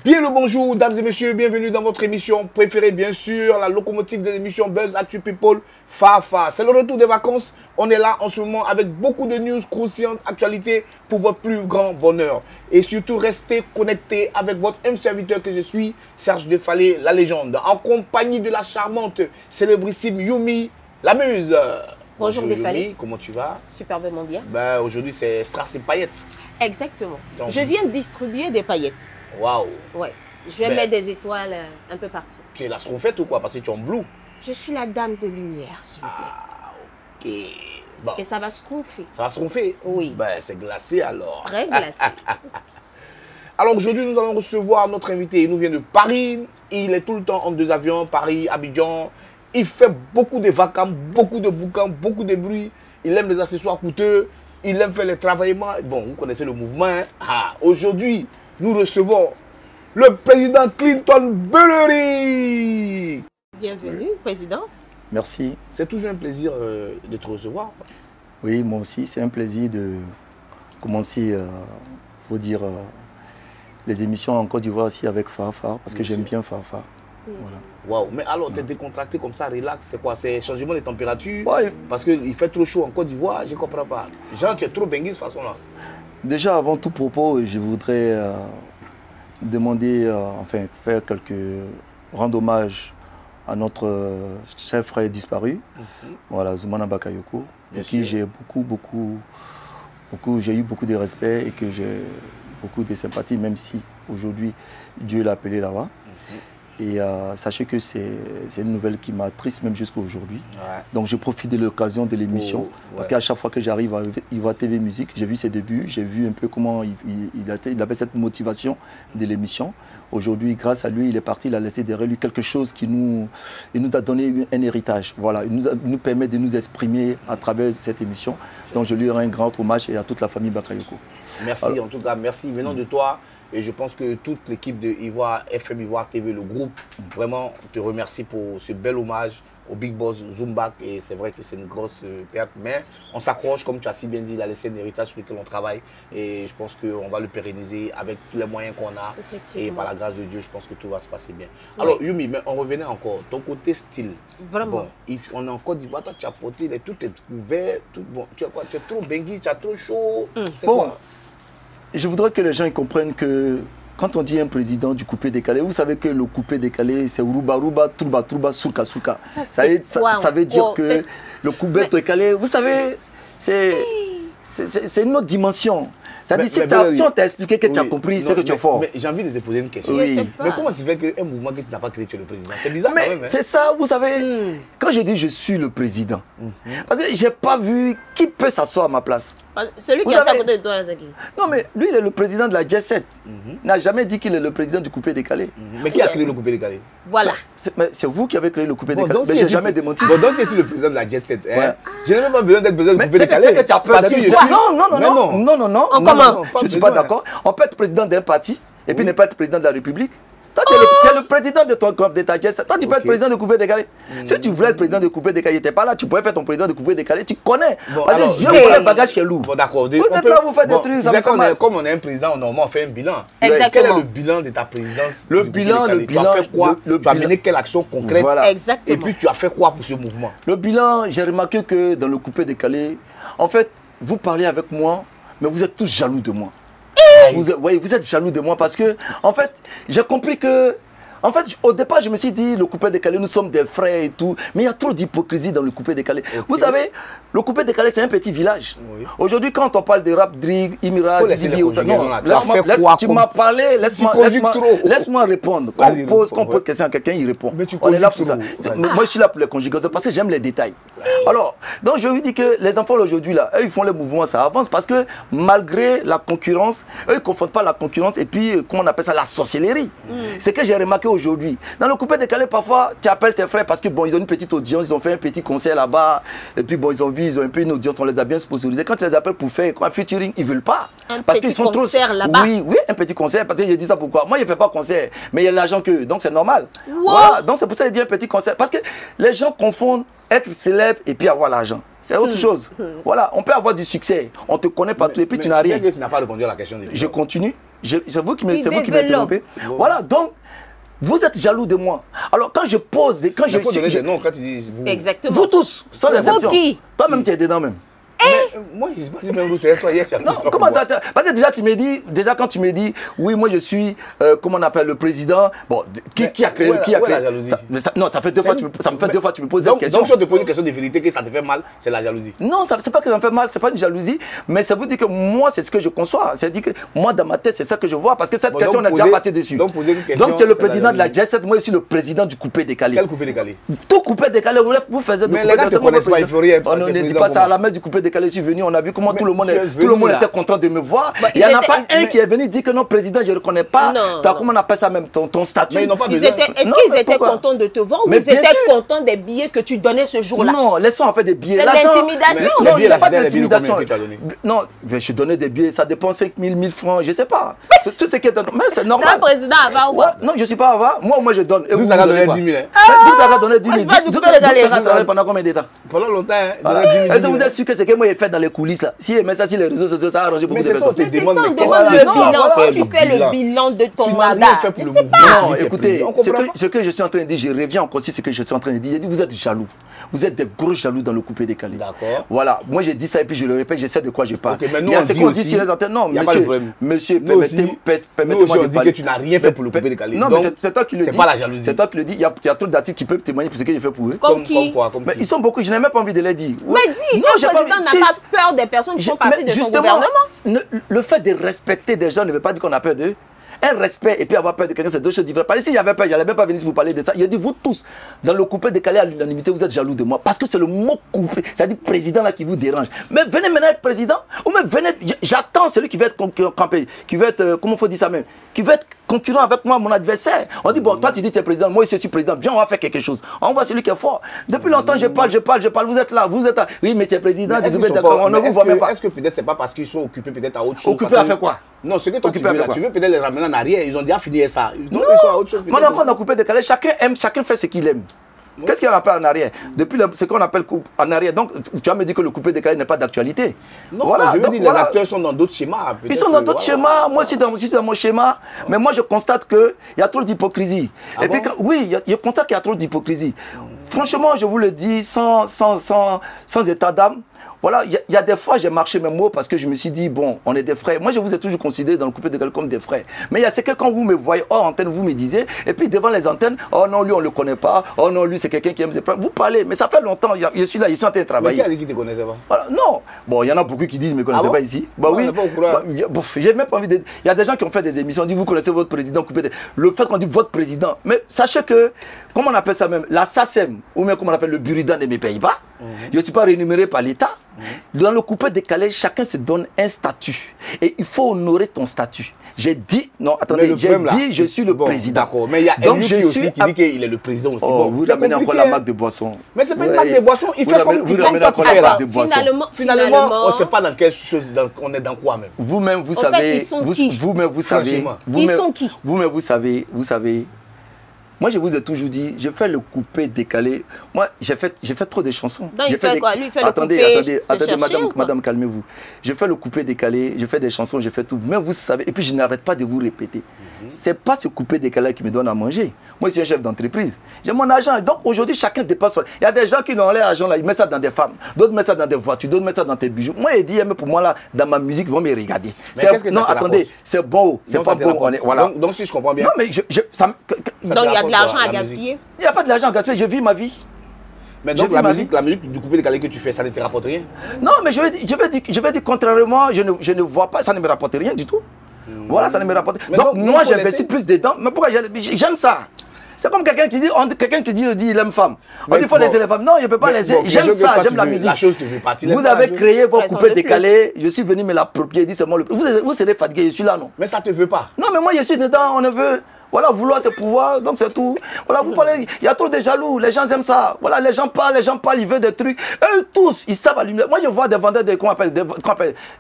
Bien le bonjour, dames et messieurs, bienvenue dans votre émission préférée, bien sûr, la locomotive des émissions Buzz Actu People, Fafa. C'est le retour des vacances, on est là en ce moment avec beaucoup de news croustillantes, actualités pour votre plus grand bonheur. Et surtout, restez connectés avec votre serviteur que je suis, Serge Defalé, la légende, en compagnie de la charmante, célébrissime Yumi, la muse. Bonjour Defalé. Yumi, comment tu vas? Superbement bien. Aujourd'hui, c'est Strass et paillettes. Exactement. Donc, je viens de distribuer des paillettes. Waouh. Ouais. Je vais mettre des étoiles un peu partout. Tu es la schtroumpfette ou quoi? Parce que tu es en blue. Je suis la dame de lumière, s'il vous plaît. Ah, ok. Bon. Et ça va se tromper. Ça va se tromper? Oui. Ben, c'est glacé alors. Très glacé. Alors aujourd'hui, nous allons recevoir notre invité. Il nous vient de Paris. Il est tout le temps en 2 avions, Paris, Abidjan. Il fait beaucoup de vacances, beaucoup de bouquins, beaucoup de bruit. Il aime les accessoires coûteux. Il aime faire les travaillements. Bon, vous connaissez le mouvement. Hein? Ah, aujourd'hui, nous recevons le président Clinton Bellery. Bienvenue, président. Merci. C'est toujours un plaisir de te recevoir. Oui, moi aussi, c'est un plaisir de commencer, faut dire, les émissions en Côte d'Ivoire aussi avec Fafa, parce que j'aime bien Fafa. Voilà. Waouh, mais alors, tu es décontracté comme ça, relax, c'est quoi? C'est changement de température? Ouais. Parce qu'il fait trop chaud en Côte d'Ivoire, je ne comprends pas. Genre, tu es trop benguis de cette façon-là. Déjà, avant tout propos, je voudrais demander, enfin, faire rendre hommage à notre cher frère disparu, voilà, Zoumana Bakayoko, pour qui j'ai j'ai eu beaucoup de respect et que j'ai beaucoup de sympathie, même si aujourd'hui Dieu l'a appelé là-bas. Et sachez que c'est une nouvelle qui m'attriste même jusqu'à aujourd'hui. Ouais. Donc je profite de l'occasion de l'émission, parce qu'à chaque fois que j'arrive à Ivoire TV Musique, j'ai vu ses débuts, j'ai vu un peu comment il avait cette motivation de l'émission. Aujourd'hui, grâce à lui, il est parti, il a laissé derrière lui quelque chose qui nous a donné un héritage. Voilà, il nous permet de nous exprimer à travers cette émission. Donc je lui rends un grand hommage et à toute la famille Bakayoko. Merci. Alors, en tout cas, merci venant de toi. Et je pense que toute l'équipe de FM Ivoire TV, le groupe, vraiment te remercie pour ce bel hommage au Big Boss Zoumbak. Et c'est vrai que c'est une grosse perte. Mais on s'accroche, comme tu as si bien dit, il a laissé un héritage sur lequel on travaille. Et je pense qu'on va le pérenniser avec tous les moyens qu'on a. Et par la grâce de Dieu, je pense que tout va se passer bien. Oui. Alors Yumi, mais on revenait encore. Ton côté style. Vraiment. Bon, on est en Côte d'Ivoire, toi tu as porté, tout est ouvert. Tout, bon, tu es trop benguis, tu as trop chaud. C'est quoi? Je voudrais que les gens comprennent que quand on dit un président du coupé décalé, vous savez que le coupé décalé, c'est Uruba Ruba, Trouba Trouba, Souka Souka. Ça veut dire que le coupé décalé, vous savez, c'est une autre dimension. Ça dit, si on t'a expliqué que tu as compris, c'est que tu es fort. Mais j'ai envie de te poser une question. Oui. Mais comment ça fait qu'un mouvement que tu n'as pas créé, tu es le président? C'est bizarre mais quand même. Hein? C'est ça, vous savez, quand je dis je suis le président, parce que je n'ai pas vu qui peut s'asseoir à ma place. Celui qui est à côté de toi, c'est qui? Non, mais lui, il est le président de la Jet 7. Il n'a jamais dit qu'il est le président du coupé décalé. Mais qui a créé le coupé décalé? Voilà. C'est vous qui avez créé le coupé décalé. Mais je n'ai jamais démenti. Bon, donc c'est le président de la Jet 7. Hein? Je n'ai même pas besoin d'être président du coupé décalé. C'est que tu as peur non. Comment? Je ne suis pas d'accord. On peut être président d'un parti et puis ne pas être président de la République. Toi, tu es le président de ta Jet 7. Toi, tu peux être président de coupé décalé. Si tu voulais être président de coupé décalé, tu n'étais pas là, tu pourrais faire ton président de coupé décalé. Tu connais. Parce que je connais le bagage qui est lourd. Bon, d'accord. Vous êtes là, vous faites des trucs, ça me fait mal. Comme on est un président, normalement, on fait un bilan. Exactement. Quel est le bilan de ta présidence? Le bilan. Tu as fait quoi? Tu as mené quelle action concrète? Voilà. Exactement. Et puis, tu as fait quoi pour ce mouvement? Le bilan, j'ai remarqué que dans le coupé décalé, en fait, vous parlez avec moi, mais vous êtes tous jaloux de moi. Vous êtes jaloux de moi parce que, en fait, j'ai compris que En fait, au départ, je me suis dit, le coupé décalé, nous sommes des frères et tout. Mais il y a trop d'hypocrisie dans le coupé décalé. Okay. Vous savez, le coupé décalé, c'est un petit village. Oui. Aujourd'hui, quand on parle de rap, Drig, Imira, Didibi, tu m'as parlé, laisse-moi répondre. Quand on pose question à quelqu'un, il répond. On est là pour ça. Moi, je suis là pour les conjugations parce que j'aime les détails. Alors, donc je lui dis que les enfants aujourd'hui, là, eux, ils font les mouvements, ça avance parce que malgré la concurrence, eux, ils ne confondent pas la concurrence et puis, comment on appelle ça, la sorcellerie. C'est que j'ai remarqué aujourd'hui. Dans le coupé décalé, parfois, tu appelles tes frères parce que bon, ils ont une petite audience, ils ont fait un petit concert là-bas, et puis bon, ils ont vu, ils ont un peu une audience, on les a bien sponsorisés. Quand tu les appelles pour faire un featuring, ils veulent pas. Parce qu'ils sont concert là-bas. Oui, oui, un petit concert, parce que je dis ça pourquoi. Moi, je ne fais pas concert, mais il y a l'argent que, donc c'est normal. Wow. Voilà, donc c'est pour ça que je dis un petit concert. Parce que les gens confondent être célèbre et puis avoir l'argent. C'est autre chose. Voilà, on peut avoir du succès, on te connaît partout et puis tu n'as rien. Que tu n'as pas répondu à la question. Je continue. C'est vous qui m'interrompez. Voilà, donc, vous êtes jaloux de moi. Alors, quand je pose, quand je suis... Non, quand tu dis vous. Exactement. Vous tous, sans exception. Qui? Toi-même, tu es dedans même. Moi, je ne sais pas si même vous, toi, hier, non, comment ça? Parce que déjà, tu me dis, déjà quand tu me dis, oui, moi je suis, comment on appelle, le président, bon, qui a créé, la jalousie? Non, ça fait deux fois, ça me fait deux fois, tu me poses cette question. Donc, si on te pose une question de vérité, que ça te fait mal, c'est la jalousie. Non, c'est pas que ça me fait mal, c'est pas une jalousie, mais ça veut dire que moi, c'est ce que je conçois. C'est-à-dire que moi, dans ma tête, c'est ça que je vois, parce que cette question, on a déjà passé dessus. Donc, tu es le président de la Jet Set, moi, je suis le président du coupé décalé. Quel coupé décalé? Tout coupé décalé, vous faisiez de coupé décalé. Mais les gars te connaissent pas, il faut rien. On ne dit pas ça, à la messe du coupé décalé, je suis venu, on a vu comment tout le monde était content de me voir. Il n'y en a pas un qui est venu dire que non, président, je ne reconnais pas. Comment on appelle ça même, ton statut. Mais ils n'ont pas besoin. Est-ce qu'ils étaient contents de te voir ou ils étaient contents des billets que tu donnais ce jour-là? Non, laissons en fait des billets. C'est de l'intimidation. Non, il n'y a pas d'intimidation. Non, je donnais des billets, ça dépend 5 000, 1000 francs, je ne sais pas. Tout ce qui est. Mais c'est normal. C'est un président avant ou quoi? Non, je ne suis pas avant. Moi, je donne. Vous avez donné 10 000. Vous avez donné 10 000. Vous avez travaillé pendant combien de temps? Pendant longtemps. Est-ce que vous êtes sûr que c'est que moi j'ai fait dans les coulisses là? Si mais ça sur les réseaux sociaux, ça a arrangé beaucoup de personnes. Mais c'est ça, on demande le bilan. Quand tu fais le bilan de ton mandat, je sais pas. Non, écoutez, ce que je suis en train de dire, je reviens encore sur ce que je suis en train de dire. Je dis, vous êtes jaloux. Vous êtes des gros jaloux dans le coupé décalé. D'accord. Voilà, moi j'ai dit ça et puis je le répète, je sais de quoi je parle. Mais nous, on dit sur les antennes. Non, monsieur, permettez-moi de dire que tu n'as rien fait pour le coupé décalé. Non, mais c'est toi qui le dis. C'est pas la jalousie. C'est toi qui le dis. Il y a trop d'artistes qui peuvent témoigner pour ce que j'ai fait pour eux. Comme qui? Mais ils sont beaucoup, je n'ai même pas envie de les dire. Mais dis, le président n'a pas peur des personnes qui font partie de son gouvernement. Le fait de respecter des gens ne veut pas dire qu'on a peur d'eux. Un respect et puis avoir peur de quelqu'un, c'est deux choses différentes. Parce que s'il y avait peur, je n'allais même pas venir vous parler de ça. Il a dit, vous tous, dans le coupé décalé à l'unanimité, vous êtes jaloux de moi. Parce que c'est le mot coupé, c'est-à-dire président là qui vous dérange. Mais venez maintenant être président, ou même venez, j'attends celui qui veut être campé, qui veut être, comment faut dire ça même, qui veut être concurrent avec moi, mon adversaire. On dit, bon, toi tu dis que tu es président, moi aussi je suis président, viens, on va faire quelque chose. On voit celui qui est fort. Depuis longtemps, je parle, vous êtes là. Oui, mais tu es président, on ne vous voit même pas. Est-ce que peut-être c'est pas parce qu'ils sont occupés peut-être à autre chose? Occupés à faire quoi? Non, ce que toi tu veux là, tu veux peut-être les ramener en arrière, ils ont déjà fini ça. Non, ils sont à autre chose. Moi, quand on a coupé décalé, chacun aime, chacun fait ce qu'il aime. Qu'est-ce qu'il y a en arrière? Depuis ce qu'on appelle en arrière, donc tu vas me dire que le coupé décalé n'est pas d'actualité. Non, voilà, je veux dire, les acteurs sont dans d'autres schémas. Ils sont dans d'autres schémas, moi aussi dans mon schéma, mais moi je constate qu'il y a trop d'hypocrisie. Et puis, oui, je constate qu'il y a trop d'hypocrisie. Franchement, je vous le dis, sans état d'âme. Voilà, il y a des fois, j'ai marché mes mots parce que je me suis dit, bon, on est des frères. Moi, je vous ai toujours considéré dans le coupé décalé comme des frères. Mais il y a ce que quand vous me voyez hors antenne, vous me disiez, et puis devant les antennes, oh non, lui, on ne le connaît pas, oh non, lui, c'est quelqu'un qui aime ses plans. Vous parlez, mais ça fait longtemps, je suis là, je suis en train de travailler. Mais qui a dit qu'il ne te connaissait pas? Voilà, non. Bon, il y en a beaucoup qui disent, mais ne me connaissaient pas ici. Bah oui. J'ai même pas envie de. Il y a des gens qui ont fait des émissions, on dit, vous connaissez votre président coupé décalé. Le fait qu'on dit votre président, mais sachez que, comment on appelle ça même, la SACEM, ou même comment on appelle le Buridan de mes Pays-Bas, je ne suis pas rémunéré par l'État. Dans le coupé décalé, chacun se donne un statut. Et il faut honorer ton statut. J'ai dit, non, attendez, j'ai dit, je suis le président. D'accord, mais il y a un aussi qui dit qu'il est le président aussi. Oh, vous ramenez encore la marque de boisson. Mais c'est pas une marque de boisson, il fait comme vous ramenez encore la marque de boisson. Finalement, on ne sait pas dans quelle chose, on est dans quoi même. Vous-même, vous savez. Vous-même, vous savez. Ils sont qui? Vous-même, vous savez. Moi, je vous ai toujours dit, j'ai fait le coupé décalé. Moi, j'ai fait trop de chansons. Donc, il fait quoi? Lui, il fait attendez, le coupé. madame, calmez-vous. J'ai fait le coupé décalé, j'ai fait des chansons, j'ai fait tout. Mais vous savez, et puis je n'arrête pas de vous répéter. C'est pas ce coupé décalé qui me donne à manger. Moi, je suis un chef d'entreprise. J'ai mon argent. Donc, aujourd'hui, chacun dépense. Il y a des gens qui ont leur argent là, ils mettent ça dans des femmes. D'autres mettent ça dans des voitures, d'autres mettent ça dans tes bijoux. Moi, il dit, mais pour moi, là, dans ma musique, ils vont me regarder. Non, attendez, c'est bon, c'est pas bon. Voilà. Donc, si je comprends bien. Non, mais donc, il y a de l'argent à gaspiller. Il n'y a pas de l'argent à gaspiller, je vis ma vie. Mais donc la musique du coupé décalé que tu fais, ça ne te rapporte rien? Non, mais je vais dire contrairement, je ne vois pas, ça ne me rapporte rien du tout. Voilà, ça ne me rapporte rien. Donc moi j'investis plus dedans, mais pourquoi j'aime ça? C'est comme quelqu'un qui dit, il aime femme. On dit il faut laisser les femmes. Non, je ne peux pas laisser. J'aime ça, j'aime la musique. Vous avez créé vos coupés décalés, je suis venu me l'approprier, dit c'est moi le. Vous serez fatigué, je suis là, non? Mais ça ne te veut pas. Non, mais moi je suis dedans, on ne veut. Voilà, vouloir ce pouvoir, donc c'est tout. Voilà, vous parlez, il y a trop de jaloux, les gens aiment ça. Voilà, les gens parlent, ils veulent des trucs. Eux tous, ils savent allumer. Moi, je vois des vendeurs de,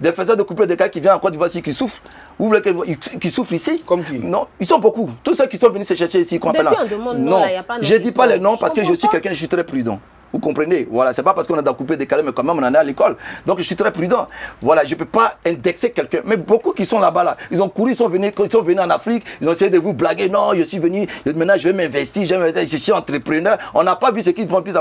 des faiseurs de couper de cas qui viennent en Côte d'Ivoire ici, qui souffrent. Vous voulez qu'ils souffrent ici? Comme qui? Non, ils sont beaucoup. Tous ceux qui sont venus se chercher ici, qu'on appelle là. Non, je ne dis pas les noms parce que je suis quelqu'un, je suis très prudent. Vous comprenez? Voilà, c'est pas parce qu'on a coupé décalé, mais quand même on en est à l'école. Donc je suis très prudent. Voilà, je peux pas indexer quelqu'un. Mais beaucoup qui sont là-bas, là, ils ont couru, ils sont venus en Afrique, ils ont essayé de vous blaguer. Non, je suis venu, maintenant je vais m'investir, je suis entrepreneur. On n'a pas vu ce qu'ils font plus.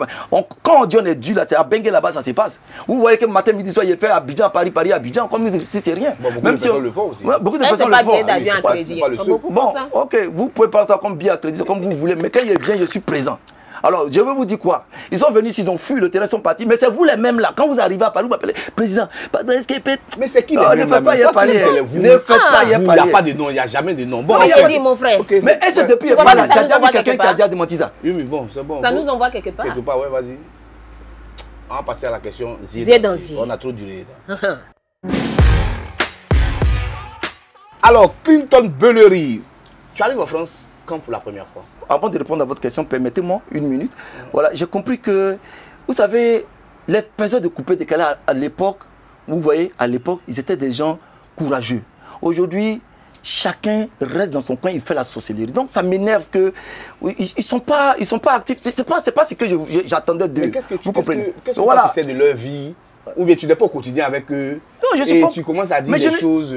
Quand on dit on est dû là, c'est à Bengue là-bas, ça se passe. Vous voyez que matin, midi, soir, il fait Abidjan, Paris, Abidjan, comme si c'est rien. Bon, même si on le fait aussi. Beaucoup de personnes le font. Bon, ok, vous pouvez parler ça comme bien crédit, comme vous voulez, mais quand il vient, je suis présent. Alors, je veux vous dire quoi? Ils sont venus, ils ont fui, le terrain, ils sont partis. Mais c'est vous les mêmes là. Quand vous arrivez à Paris, vous m'appelez président. Mais c'est qui les mêmes? Ne faites pas y parler. Ne faites pas y parler. Il n'y a pas de nom, il n'y a jamais de nom. Bon, il a dit mon frère. Mais est-ce que depuis, tu as déjà vu quelqu'un qui a déjà démenti ça? Oui, mais bon, c'est bon. Ça nous envoie quelque part. Quelque part, ouais, vas-y. On va passer à la question Zédanzier. On a trop duré. Alors, Clinton Bellery, tu arrives en France quand pour la première fois? Avant de répondre à votre question, permettez-moi une minute. Voilà, j'ai compris que, vous savez, les faiseurs de couper décalé à l'époque, vous voyez, à l'époque, ils étaient des gens courageux. Aujourd'hui, chacun reste dans son coin, il fait la sorcellerie. Donc ça m'énerve que ils sont pas actifs. C'est pas ce que j'attendais d'eux. Qu'est-ce que tu comprenez? Qu'est-ce que tu sais de leur vie? Ou bien tu n'es pas au quotidien avec eux? Non, je suis pas... tu commences à dire des choses.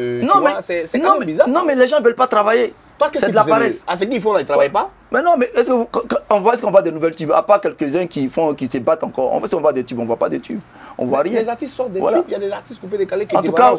C'est quand même bizarre. Non, mais les gens ne veulent pas travailler. C'est de la paresse. Ah, c'est qu'ils font là, ils ne travaillent pas? Mais non, mais est-ce qu'on voit des nouvelles tubes? À part quelques-uns qui se battent encore. En fait, si on voit des tubes, on ne voit pas des tubes. On voit rien. Les artistes sortent des tubes. Il y a des artistes coupés décalés qui en tout cas,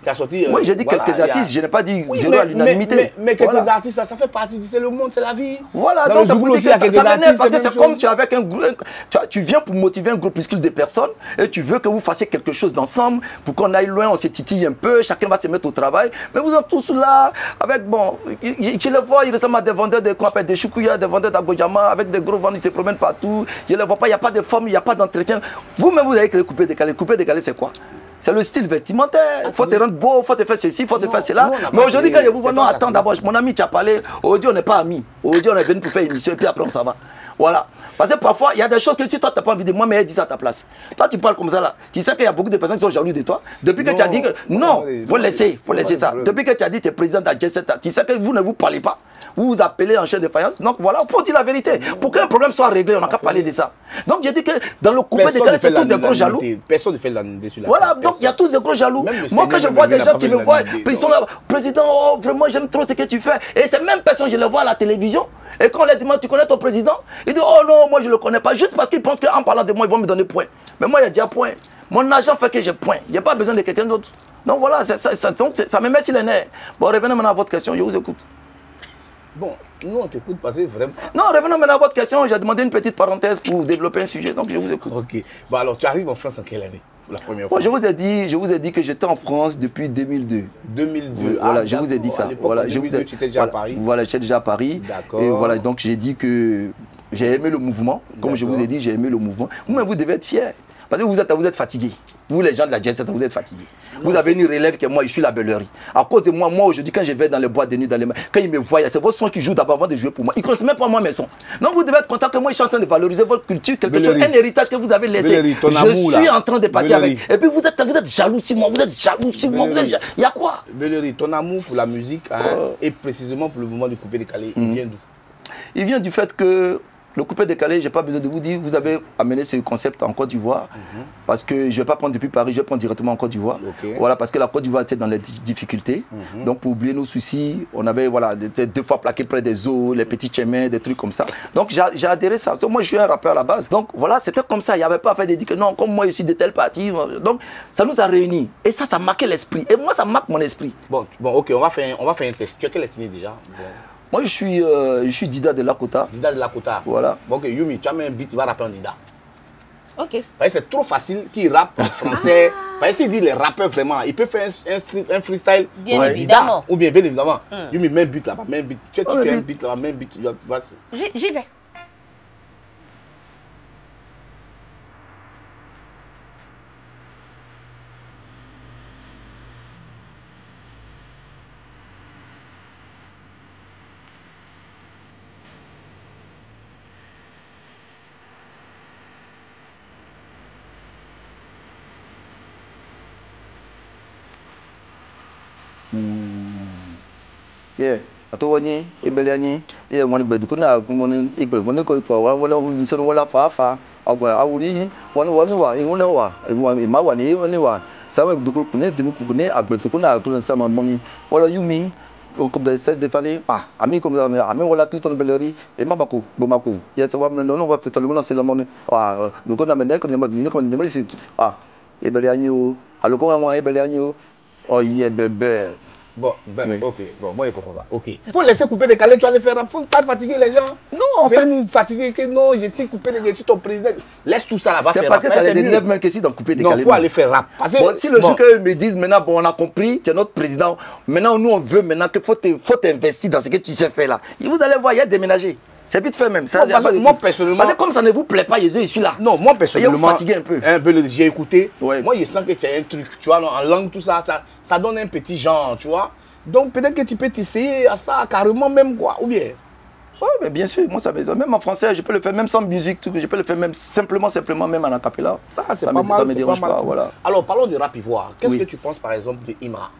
qui a sorti. Moi, j'ai dit quelques artistes, je n'ai pas dit zéro à l'unanimité. Mais quelques artistes, ça fait partie c'est le monde, c'est la vie. Voilà, donc ça m'énerve parce que c'est comme tu es avec un groupe. Tu viens pour motiver un groupuscule de personnes et tu veux que vous fassiez quelque chose d'ensemble pour qu'on aille loin, on se titille un peu, chacun va se mettre au travail. Mais vous êtes tous là avec, bon, je les vois, ils ressemblent à des vendeurs de choukouya, des vendeurs d'Abodjama, avec des gros vendeurs, ils se promènent partout. Je ne les vois pas, il n'y a pas de forme, il n'y a pas d'entretien. Vous-même, vous avez créé coupé décalé. Coupé décalé, c'est quoi? C'est le style vestimentaire. Il faut te rendre beau, il faut te faire ceci, il faut te faire cela. Mais aujourd'hui, quand je vous vois, non, attends d'abord, mon ami, tu as parlé. Aujourd'hui, on n'est pas amis. Aujourd'hui, on est venu pour faire une émission et puis après, on s'en va. Voilà. Parce que parfois, il y a des choses que si toi, tu n'as pas envie de moi, mais elle dit ça à ta place. Toi, tu parles comme ça là. Tu sais qu'il y a beaucoup de personnes qui sont jalouses de toi. Depuis que tu as dit que. Non, il faut laisser ça. Depuis que tu as dit que tu es président de la Jet Set, tu sais que vous ne vous parlez pas. Vous vous appelez en chef de faïence. Donc voilà, il faut dire la vérité. Pour qu'un problème soit réglé, on n'a qu'à parler de ça. Donc j'ai dit que dans le coupé décalé, c'est tous des gros jaloux. Personne ne fait l'annoncer sur la. Voilà, donc il y a tous des gros jaloux. Moi, quand je vois des gens qui me voient, ils sont là, président, oh, vraiment, j'aime trop ce que tu fais. Et ces mêmes personnes, je les vois à la télévision. Et quand on leur demande, tu connais ton président? Ils disent, oh non, moi je ne le connais pas. Juste parce qu'ils pensent qu'en parlant de moi, ils vont me donner point. Mais moi, il y a déjà point. Mon agent fait que j'ai point. Il n'y a pas besoin de quelqu'un d'autre. Donc voilà, ça me met sur les nerfs. Bon, revenez maintenant à votre question, je vous écoute. Bon, nous on t'écoute parce que vraiment... Non, revenons maintenant à votre question. J'ai demandé une petite parenthèse pour développer un sujet, donc je vous écoute. Ok. Bon alors, tu arrives en France en quelle année? La première fois. Bon, je vous ai dit que j'étais en France depuis 2002. 2002. Voilà, je vous ai dit ça. Voilà, je vous ai... Tu étais déjà à Paris. Voilà, j'étais déjà à Paris. D'accord. Et voilà, donc j'ai dit que j'ai aimé le mouvement. Comme je vous ai dit, j'ai aimé le mouvement. Vous-même, vous devez être fiers. Parce que vous êtes fatigués. Vous, les gens de la Jet Set, vous êtes fatigués. Vous avez une relève que moi, je suis la Bellery. À cause de moi, aujourd'hui, quand je vais dans les boîtes de nuit, quand ils me voient, c'est vos sons qui jouent d'abord avant de jouer pour moi. Ils ne connaissent même pas moi mes sons. Donc vous devez être content que moi, je suis en train de valoriser votre culture, quelque chose, un héritage que vous avez laissé. Bellery, je suis en train de partir avec. Et puis vous êtes jaloux sur moi, vous êtes jaloux sur moi. Il y a quoi? Bellery, ton amour pour la musique, et précisément pour le mouvement du coupé décalé, il vient d'où? Il vient du fait que le coupé décalé, je n'ai pas besoin de vous dire, vous avez amené ce concept en Côte d'Ivoire, parce que je ne vais pas prendre depuis Paris, je vais prendre directement en Côte d'Ivoire. Voilà, parce que la Côte d'Ivoire était dans les difficultés. Donc pour oublier nos soucis, on avait deux fois plaqué près des eaux, les petits chemins, des trucs comme ça. Donc j'ai adhéré à ça. Moi je suis un rappeur à la base. Donc voilà, c'était comme ça. Il n'y avait pas à faire de dire que non, comme moi je suis de telle partie. Donc ça nous a réunis. Et ça marquait l'esprit. Et moi ça marque mon esprit. Bon, ok, on va faire un test. Tu as quelle ethnie déjà? Moi, je suis Dida de Lakota. Dida de Lakota. Voilà. Bon, ok, Yumi, tu as mis un beat, tu vas rapper en Dida. Ok. C'est trop facile qu'il rappe en français. Parce que s'il dit les rappeurs vraiment, il peut faire un freestyle. Bien évidemment. Ou bien évidemment. Yumi, mets un beat là-bas, mets un beat. Tu as un beat là-bas, mets un beat. J'y vais. Yeah. Atowani, Ebeliani, one Bedukuna, Equal, one wala Fafa, Awuri, one was in my one, even one. Some of the group, Dukune, Abretukuna, some money. What do you mean? Comme they said, the family, ami comme ami wala Clifton Bellery, et Mamaku, Bomaku. Yet a woman no one for the ceremony. Nous qu'on a mené comme des Ebeliani, Aloko, Ebeliani, oh yeah, bébé. Bon, ok, bon, moi je comprends pas. Ok. Il faut laisser couper des calés, tu vas les faire. Il ne faut pas fatiguer les gens. Non, en fait. Nous fatiguer que non, je suis coupé des calés, ton président. Laisse tout ça là, va faire. C'est parce que ça les énerve même que si d'en couper des calés. Non, il faut aller faire rap. Bon, si le jour qu'eux me disent maintenant, bon, on a compris, tu es notre président. Maintenant, nous on veut maintenant qu'il faut t'investir dans ce que tu sais faire là. Et vous allez voir, il y a déménagé. C'est vite fait même. Ça, moi personnellement. Parce que comme ça ne vous plaît pas, je suis là. Non, moi personnellement. Vous fatiguez un peu. J'ai écouté. Ouais. Moi, je sens que tu as un truc, tu vois, en langue, tout ça, ça donne un petit genre, tu vois. Donc peut-être que tu peux t'essayer à ça carrément même quoi, ou bien. Oui, mais bien sûr, moi ça me même en français, je peux le faire même sans musique, tout, je peux le faire même simplement même en acapella. Ça me dérange pas. Voilà. Alors parlons de rap ivoire. Qu'est-ce que tu penses par exemple de Imra?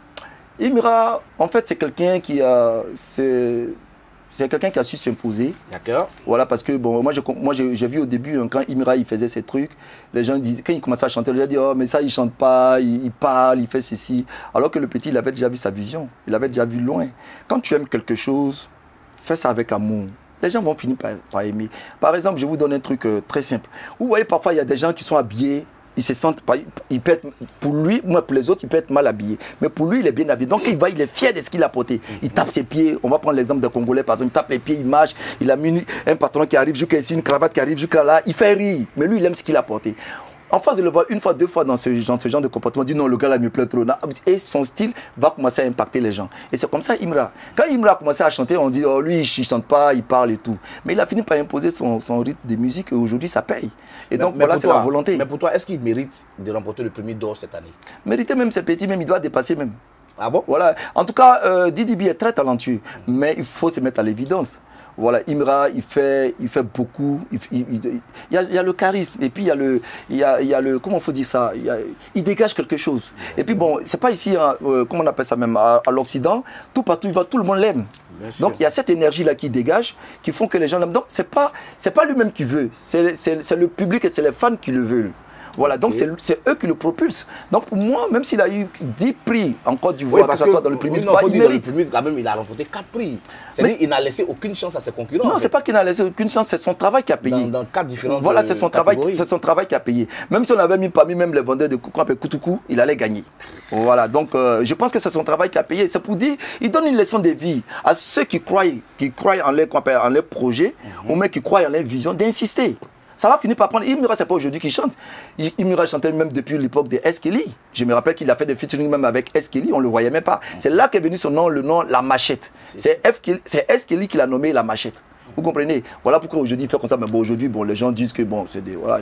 Imra, en fait, c'est quelqu'un qui a c'est quelqu'un qui a su s'imposer. D'accord. Voilà, parce que bon, moi j'ai vu au début, quand Imra il faisait ses trucs, les gens disaient, quand il commençait à chanter, les gens disaient, oh mais ça il chante pas, il parle, il fait ceci. Alors que le petit, il avait déjà vu sa vision, il avait déjà vu loin. Quand tu aimes quelque chose, fais ça avec amour. Les gens vont finir par aimer. Par exemple, je vous donne un truc très simple. Vous voyez, parfois il y a des gens qui sont habillés, ils se sentent, il peut être, pour lui, moi pour les autres, il peut être mal habillé. Mais pour lui, il est bien habillé. Donc il va, il est fier de ce qu'il a porté. Il tape ses pieds. On va prendre l'exemple des Congolais, par exemple. Il tape les pieds, il marche. Il a mis un pantalon qui arrive jusqu'à ici, une cravate qui arrive jusqu'à là. Il fait rire. Mais lui, il aime ce qu'il a porté. En face, je le vois une fois, deux fois dans ce genre de comportement. Il dit non, le gars là me plaît trop. Et son style va commencer à impacter les gens. Et c'est comme ça Imra. Quand Imra a commencé à chanter, on dit oh lui, il chante pas, il parle et tout. Mais il a fini par imposer son rythme de musique et aujourd'hui ça paye. Et donc voilà, c'est la volonté. Mais pour toi, est-ce qu'il mérite de remporter le premier d'or cette année? Mériter même, c'est petit, même il doit dépasser même. Ah bon? Voilà. En tout cas, Didi B est très talentueux, mais il faut se mettre à l'évidence. Voilà, Imra, il fait beaucoup. Il y a le charisme et puis il y a le comment faut dire ça, il dégage quelque chose. Et puis bon, c'est pas ici, comment on appelle ça même, à l'Occident, tout partout, tout le monde l'aime. Donc il y a cette énergie là qui dégage, qui font que les gens l'aiment. Donc c'est pas lui-même qui veut, c'est le public et c'est les fans qui le veulent. Voilà, donc c'est eux qui le propulsent. Donc pour moi, même s'il a eu 10 prix en Côte d'Ivoire, que ce soit dans le premier, il mérite. Quand même, il a remporté 4 prix. C'est-à-dire qu'il n'a laissé aucune chance à ses concurrents. Non, c'est pas qu'il n'a laissé aucune chance, c'est son travail qui a payé. Dans 4 différentes Voilà, c'est son travail qui a payé. Même si on avait mis parmi même les vendeurs de Koutoukou, il allait gagner. Voilà, donc je pense que c'est son travail qui a payé. C'est pour dire, il donne une leçon de vie à ceux qui croient en leur projet, ou même qui croient en leur vision, d'insister. Ça va finir par prendre. Imra, c'est pas aujourd'hui qu'il chante. Imra chantait même depuis l'époque de Eskeli. Je me rappelle qu'il a fait des featuring même avec Eskeli, on ne le voyait même pas. C'est là qu'est venu son nom, le nom La Machette. C'est Eskeli qui l'a nommé La Machette. Vous comprenez? Voilà pourquoi aujourd'hui il fait comme ça. Mais bon, aujourd'hui, bon, les gens disent que bon, c'est voilà,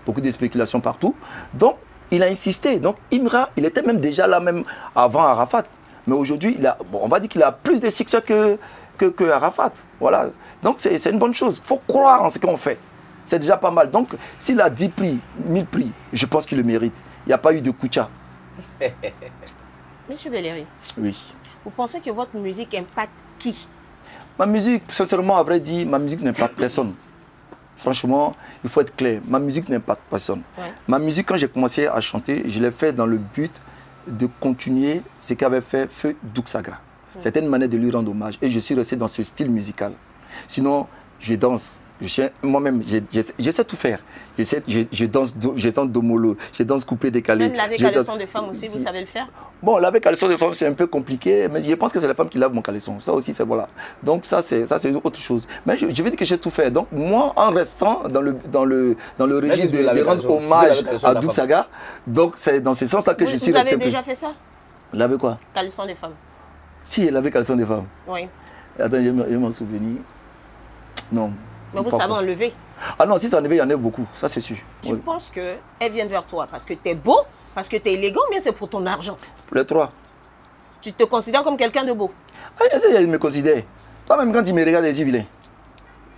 beaucoup de spéculations partout. Donc, il a insisté. Donc, Imra, il était même déjà là, même avant Arafat. Mais aujourd'hui, on va dire qu'il a plus de succès que Arafat. Voilà. Donc, c'est une bonne chose. Il faut croire en ce qu'on fait. C'est déjà pas mal. Donc, s'il a 10 prix, 1000 prix, je pense qu'il le mérite. Il n'y a pas eu de Koucha. Monsieur Bellery, oui. Vous pensez que votre musique impacte qui? Ma musique, sincèrement, à vrai dire, ma musique n'impacte personne. Franchement, il faut être clair. Ma musique n'impacte personne. Ouais. Ma musique, quand j'ai commencé à chanter, je l'ai fait dans le but de continuer ce qu'avait fait Feu Douksaga. C'était une manière de lui rendre hommage. Et je suis resté dans ce style musical. Sinon, je danse. Moi-même, je sais tout faire. Je danse domolo, je danse coupé décalé. Même laver caleçon de femme aussi, vous savez le faire? Bon, laver caleçon de femme, c'est un peu compliqué, mais je pense que c'est les femmes qui lavent mon caleçon. Ça aussi, c'est voilà. Donc ça, c'est une autre chose. Mais je vais dire que je sais tout faire. Donc moi, en restant dans le registre de rendre hommage à Douksaga, donc c'est dans ce sens-là que je suis resté. Vous avez déjà fait ça? Laver quoi? Caleçon de femme. Si, laver caleçon de femme. Oui. Attends, je vais m'en souvenir. Non. Mais vous savez enlever? Ah non, si ça enlever, il y en a beaucoup, ça c'est sûr. Tu penses qu'elles viennent vers toi parce que tu es beau, parce que tu es élégant, ou bien c'est pour ton argent? Pour les trois. Tu te considères comme quelqu'un de beau? Ah, elle me considère. Toi-même, quand tu me regardes, je suis vilain.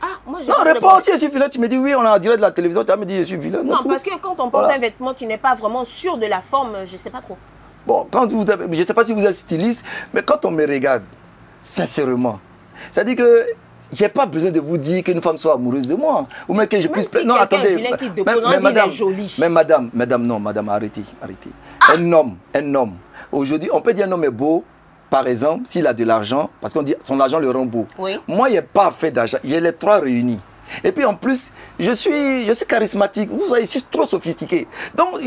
Ah, moi je... Non, réponds, si je suis vilain, tu me dis oui, on a direct de la télévision, tu vas me dire je suis vilain. Non, parce que quand on porte un vêtement qui n'est pas vraiment sûr de la forme, je ne sais pas trop. Bon, je ne sais pas si vous êtes styliste, mais quand on me regarde, sincèrement. C'est-à-dire que j'ai pas besoin de vous dire qu'une femme soit amoureuse de moi. Ou même que je puisse... Si non, attendez. Mais madame, non, madame, arrêtez. Un homme. Aujourd'hui, on peut dire un homme est beau, par exemple, s'il a de l'argent, parce qu'on dit son argent le rend beau. Oui. Moi, il n'y a pas fait d'argent. J'ai les trois réunis. Et puis en plus, je suis charismatique. Vous voyez, je suis trop sophistiqué. Donc,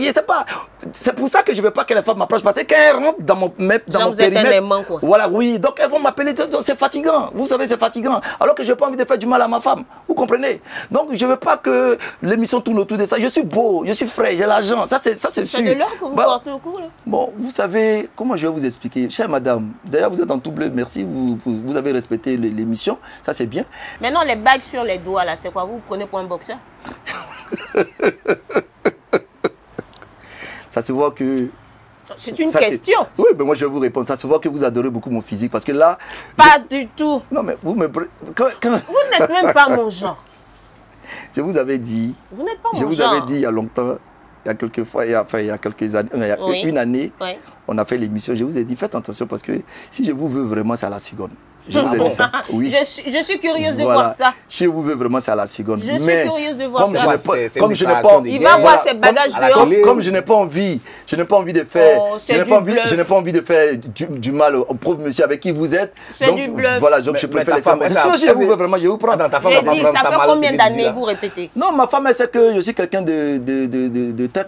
c'est pour ça que je ne veux pas que les femmes m'approchent. Parce que quand elles rentrent dans mon périmètre, aimant, quoi. voilà, oui. Donc elles vont m'appeler. C'est fatigant. Vous savez, c'est fatigant. Alors que je n'ai pas envie de faire du mal à ma femme. Vous comprenez? Donc je ne veux pas que l'émission tourne autour de ça. Je suis beau, je suis frais, j'ai l'argent. Ça, c'est sûr. C'est de l'or que vous portez au cou, là. Bon, vous savez, comment je vais vous expliquer? Chère madame, d'ailleurs, vous êtes en tout bleu. Merci. Vous avez respecté l'émission. Ça, c'est bien. Maintenant, les bagues sur les doigts, là, c'est quoi? Vous prenez pour un boxeur? Ça se voit que... C'est une question. Oui, mais moi je vais vous répondre. Ça se voit que vous adorez beaucoup mon physique parce que là... Pas du tout. Non, mais vous me... Vous n'êtes même pas mon genre. Je vous avais dit... Vous n'êtes pas mon genre. Je vous avais dit il y a longtemps, il y a quelques fois, il y a quelques années, une année, on a fait l'émission. Je vous ai dit, faites attention parce que si je vous veux vraiment, c'est à la cigogne. Je vous ai dit ça. Oui. Je suis curieuse de voir ça. Si je vous veux vraiment, c'est à la cigogne. Je suis curieuse de voir ça. Comme je n'ai pas, il va voir ses bagages dehors. Comme je n'ai pas envie, je n'ai pas envie de faire, je n'ai pas envie de faire du mal au pauvre monsieur avec qui vous êtes. C'est du bluff. Voilà, donc je préfère laisser passer. Si je vous veux vraiment, je vous prends. Ça fait combien d'années vous répétez? Non, ma femme, elle sait que je suis quelqu'un de très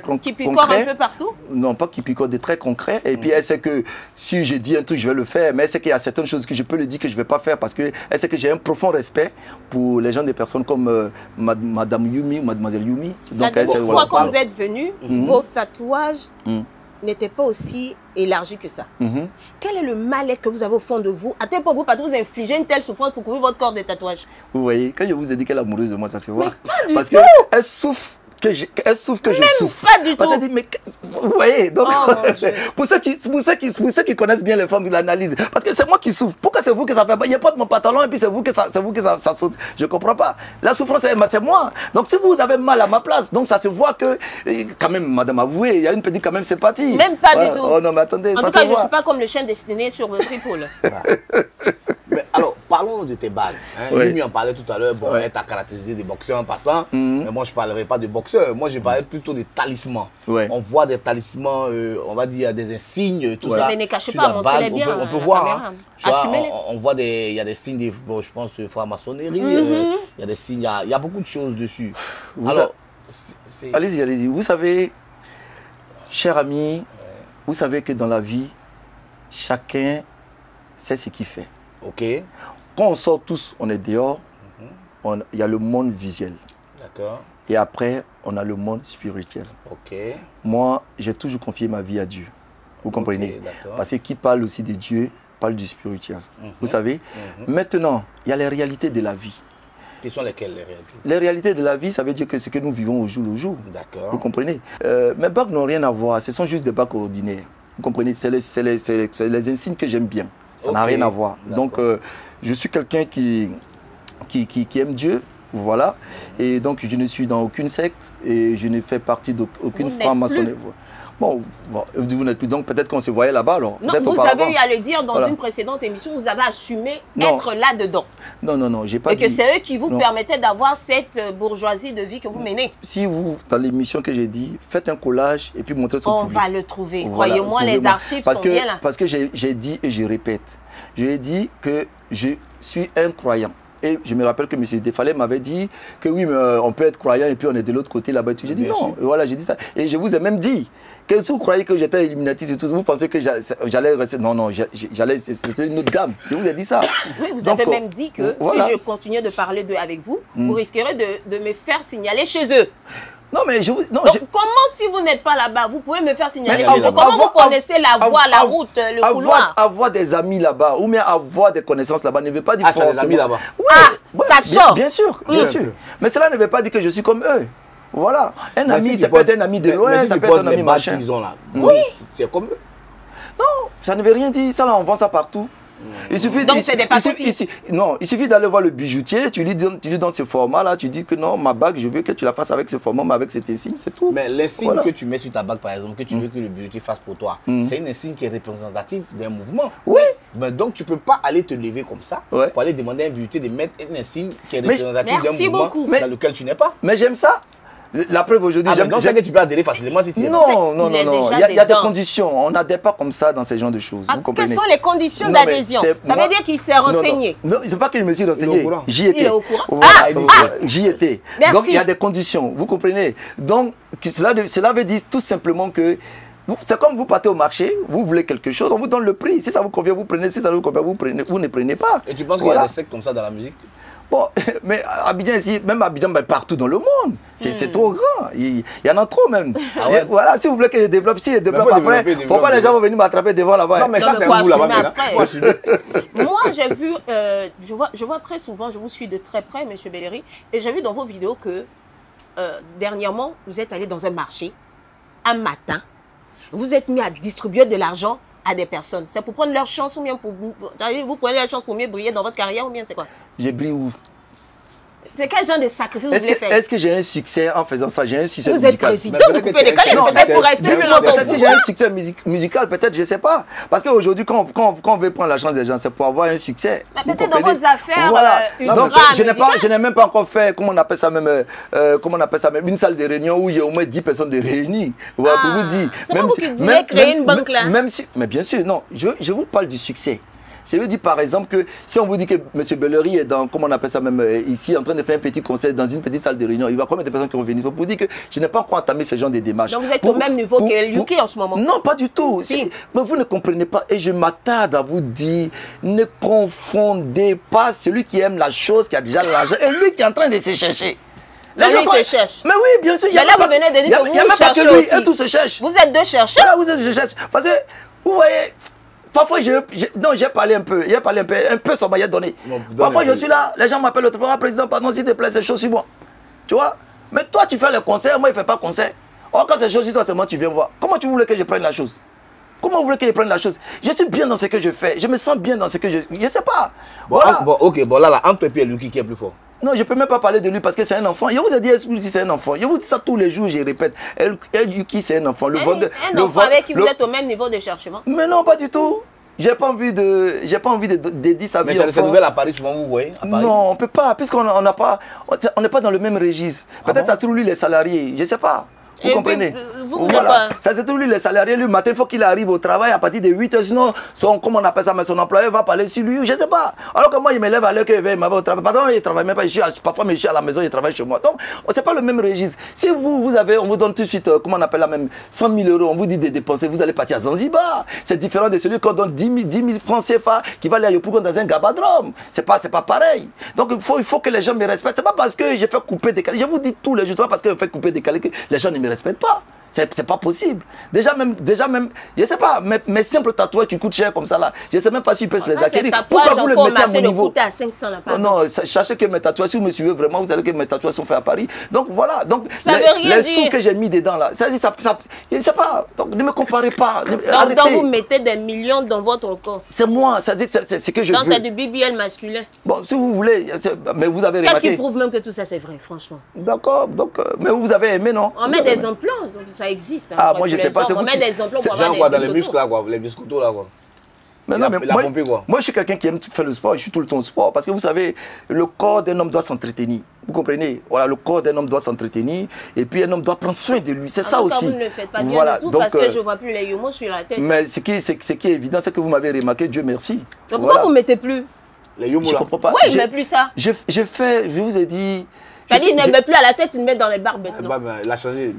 concret. Qui picore un peu partout? Non, pas qui picore, de très concret. Et puis elle sait que si je dis un truc, je vais le faire. Mais elle sait qu'il y a certaines choses que je peux lui dire que je ne vais pas faire parce qu'elle sait que j'ai un profond respect pour les gens, des personnes comme Madame Yumi ou Mademoiselle Yumi. Donc, la dernière fois que vous êtes venu, vos tatouages n'étaient pas aussi élargis que ça. Quel est le mal-être que vous avez au fond de vous? À tel point que vous pouvez vous infliger une telle souffrance pour couvrir votre corps de tatouages? Vous voyez, quand je vous ai dit qu'elle est amoureuse de moi, ça se voit. Mais pas du parce tout. qu'elle souffre. Elle souffre que je souffre. Pas du tout. Elle dit, mais vous voyez, donc pour ceux qui connaissent bien les femmes, ils l'analysent. Parce que c'est moi qui souffre. Pourquoi c'est vous que ça fait pas? Il n'y a pas de mon pantalon et puis c'est vous que ça saute. Je ne comprends pas. La souffrance, c'est moi. Donc si vous avez mal à ma place, donc ça se voit que, quand même, madame, avouez, il y a une petite quand même sympathie. Même pas du tout. Oh non, mais attendez, en tout cas, je ne suis pas comme le chien destiné sur votre épaule. Mais alors, parlons de tes bagues. Lui en parlait tout à l'heure. Bon, elle t'a caractérisé des boxeurs en passant. Mais moi, je ne parlerai pas de boxeurs. Moi, je parlais plutôt des talismans. On voit des talismans, on va dire des insignes, tout ça. Mais ne cachez pas, montrez-les bien. On peut voir. Assumez-les. On voit il y a des signes, je pense, de franc-maçonnerie. Il y a des signes, il y a beaucoup de choses dessus. Alors, allez-y, allez-y. Vous savez, cher ami, vous savez que dans la vie, chacun sait ce qu'il fait. Ok. Quand on sort tous, on est dehors, il y a le monde visuel. D'accord. Et après, on a le monde spirituel. Ok. Moi, j'ai toujours confié ma vie à Dieu. Vous comprenez? Parce que qui parle aussi de Dieu, parle du spirituel. Vous savez? Maintenant, il y a les réalités de la vie. Quelles sont lesquelles les réalités? Les réalités de la vie, ça veut dire que ce que nous vivons au jour le jour. D'accord. Vous comprenez? Mes bagues n'ont rien à voir, ce sont juste des bagues ordinaires. Vous comprenez? C'est les insignes que j'aime bien. Ça n'a rien à voir. Donc, je suis quelqu'un qui aime Dieu, voilà. Et donc, je ne suis dans aucune secte et je ne fais partie d'aucune franc-maçonnerie. Bon, vous n'êtes plus. Donc, peut-être qu'on se voyait là-bas, alors. Non, vous avez eu à le dire dans une précédente émission, vous avez assumé être là-dedans. Non, j'ai pas dit. Et que c'est eux qui vous permettaient d'avoir cette bourgeoisie de vie que vous menez. Si vous, dans l'émission que j'ai dit, faites un collage et puis montrez ça au public. On va le trouver. Voilà, croyez-moi, les archives sont bien là. Parce que j'ai dit et je répète. J'ai dit que je suis un croyant. Et je me rappelle que M. Defalé m'avait dit que oui, mais on peut être croyant et puis on est de l'autre côté là-bas. J'ai dit non. Et voilà, j'ai dit ça. Et je vous ai même dit que si vous croyez que j'étais illuminatiste et tout, vous pensez que j'allais rester. Non, c'était une autre gamme. Je vous ai dit ça. Oui, vous avez même dit que si je continuais de parler avec vous, vous risquerez de me faire signaler chez eux. Non, mais je vous. Non, donc, comment, si vous n'êtes pas là-bas, vous pouvez me faire signaler chez eux? Comment vous connaissez la voie, la route, le couloir? Avoir des amis là-bas ou bien avoir des connaissances là-bas ne veut pas dire forcément. Tu as des amis là-bas? Ça sort. Bien sûr, bien sûr. Mais cela ne veut pas dire que je suis comme eux. Voilà. Un ami, ça peut être un ami de loin, ça peut être un ami machin. Oui. C'est comme eux. Non, ça ne veut rien dire. Ça, là, on vend ça partout. Il suffit, donc c'est des pacotis. Non, il suffit d'aller voir le bijoutier, tu lui donnes ce format-là, tu dis que non, ma bague, je veux que tu la fasses avec ce format, mais avec cet insigne, c'est tout. Mais l'insigne que tu mets sur ta bague, par exemple, que tu veux que le bijoutier fasse pour toi, c'est une insigne qui est représentative d'un mouvement. Oui. Ben, donc tu ne peux pas aller te lever comme ça pour aller demander à un bijoutier de mettre une insigne qui est représentative d'un mouvement dans lequel tu n'es pas. Mais j'aime ça. La preuve aujourd'hui, j'aime que tu peux adhérer facilement si tu es. Non. Il y a des conditions. On n'adhère pas comme ça dans ces genres de choses. Vous comprenez? Quelles sont les conditions d'adhésion? Ça veut dire qu'il s'est renseigné. Non, c'est pas que je me suis renseigné. J'y étais. Il est au courant. J'y étais. Donc il y a des conditions. Vous comprenez? Donc cela veut dire tout simplement que c'est comme vous partez au marché, vous voulez quelque chose, on vous donne le prix. Si ça vous convient, vous prenez. Si ça vous convient, vous ne prenez pas. Et tu penses qu'il y a des sectes comme ça dans la musique? Bon, mais Abidjan ici, même Abidjan, mais partout dans le monde, c'est trop grand. Il y en a trop même. Voilà, si vous voulez que je développe, si je développe après, il ne faut pas que les gens vont venir m'attraper devant là-bas. Non, mais ça, c'est vous là-bas. Moi, j'ai vu, je vois très souvent, je vous suis de très près, M. Bellery, et j'ai vu dans vos vidéos que dernièrement, vous êtes allé dans un marché, un matin, vous êtes mis à distribuer de l'argent à des personnes. C'est pour prendre leur chance ou bien pour vous prenez leur chance pour mieux briller dans votre carrière ou bien c'est quoi? J'ai brillé où? C'est quel genre de sacrifice vous voulez faire? Est-ce que j'ai un succès en faisant ça? J'ai un succès musical. Vous êtes président, vous coupez des calais, peut-être pour rester plus longtemps. Peut-être si j'ai un succès musical, peut-être, je ne sais pas. Parce qu'aujourd'hui, quand on veut prendre la chance des gens, c'est pour avoir un succès. Peut-être dans vos affaires, voilà. Une Donc, grande je n'ai même pas encore fait, comment on appelle ça même, une salle de réunion où il y a au moins 10 personnes de réunies. Voilà, pour vous dire. C'est pas vous qui voulez créer une banque là? Mais bien sûr, non. Je vous parle du succès. Je veux dire par exemple que si on vous dit que M. Bellery est dans, comment on appelle ça même ici, en train de faire un petit concert dans une petite salle de réunion, il y a combien de personnes qui vont venir? Pour vous dire que je n'ai pas encore entamé ce genre de démarches. Donc vous êtes au même niveau que Yuki en ce moment? Non, pas du tout. Si. Mais vous ne comprenez pas et je m'attarde à vous dire, ne confondez pas celui qui aime la chose, qui a déjà l'argent, et lui qui est en train de se chercher. Les gens se cherchent. Mais oui, bien sûr. Mais là, vous venez de dire que vous cherchez lui, aussi. Et tout se cherche. Vous êtes deux chercheurs? Là, vous êtes deux chercheurs. Parce que, vous voyez... Parfois, j'ai parlé un peu, un peu ça m'a donné. Parfois, je suis là, les gens m'appellent autrefois, président, pardon, s'il te plaît, c'est chaud sur moi. Tu vois? Mais toi, tu fais le concert, moi, il ne fait pas concert. Or, quand c'est chaud sur toi, seulement tu viens voir. Comment tu voulais que je prenne la chose? Comment vous voulez que je prenne la chose? Je suis bien dans ce que je fais, je me sens bien dans ce que je... Je ne sais pas. Voilà. Bon, là, entre toi et puis Luki, qui est plus fort? Non, je ne peux même pas parler de lui parce que c'est un enfant. Je vous ai dit, Luki, c'est un enfant. Je vous dis ça tous les jours, je répète. Luki, c'est un enfant. Un enfant avec qui vous êtes au même niveau de cherchement? Mais non, pas du tout. J'ai pas envie de dire sa vie. Mais cette nouvelle à Paris, souvent vous voyez à Paris? Non, on peut pas, puisqu'on n'est pas dans le même registre. Peut-être ça se trouve lui les salariés, je sais pas. Vous comprenez? Voilà. Ça se trouve lui les salariés, lui le matin, il faut qu'il arrive au travail à partir de 8h, sinon comment on appelle ça, mais son employeur va parler sur lui, je sais pas. Alors que moi, il me lève à l'heure qu'il va au travail. Pardon, il travaille même pas, parfois je suis à la maison, il travaille chez moi. Donc, c'est pas le même registre. Si vous avez, on vous donne tout de suite, comment on appelle la même, 100 000 €, on vous dit de dépenser, vous allez partir à Zanzibar. C'est différent de celui qu'on donne 10 000 francs CFA qui va aller à Yopougon dans un gabadrome. C'est pas pareil. Donc, il faut que les gens me respectent. C'est pas parce que j'ai fait couper des calés. Je vous dis tous les jours, c'est pas parce que je fais couper des calés que les gens ne me respectent pas. C'est pas possible. Déjà même, je sais pas, mes simples tatouages qui coûtent cher comme ça là, je sais même pas s'ils peuvent se les acquérir. Pourquoi vous les mettez à mon niveau? À 500, là, non, sachez que mes tatouages, si vous me suivez vraiment, vous savez que mes tatouages sont faits à Paris. Donc voilà, donc les sous que j'ai mis dedans là, ça je sais pas, donc ne me comparez pas. Donc vous mettez des millions dans votre corps. C'est moi, ça dit que c'est ce que je veux. Donc c'est du BBL masculin. Bon, si vous voulez, mais vous avez remarqué. Qu'est-ce qui prouve même que tout ça c'est vrai, franchement? D'accord, donc, mais vous avez aimé, non? On met des implants, ça existe. Hein, ah, moi je sais pas, c'est vous. On met des implants pour avoir dans les muscles là, quoi, les biscottos là, quoi. Mais non, mais moi, je suis quelqu'un qui aime faire le sport, je suis tout le temps au sport. Parce que vous savez, le corps d'un homme doit s'entretenir. Vous comprenez? Voilà, le corps d'un homme doit s'entretenir. Et puis un homme doit prendre soin de lui. C'est ça aussi. Vous ne le faites pas bien du tout parce que je ne vois plus les yomos sur la tête. Mais ce qui est évident, c'est que vous m'avez remarqué, Dieu merci. Donc pourquoi vous ne mettez plus les yomos? Je ne comprends pas. Oui, il ne met plus ça. Je vous ai dit... Il ne met plus à la tête, il met dans les barbes maintenant. Il a changé.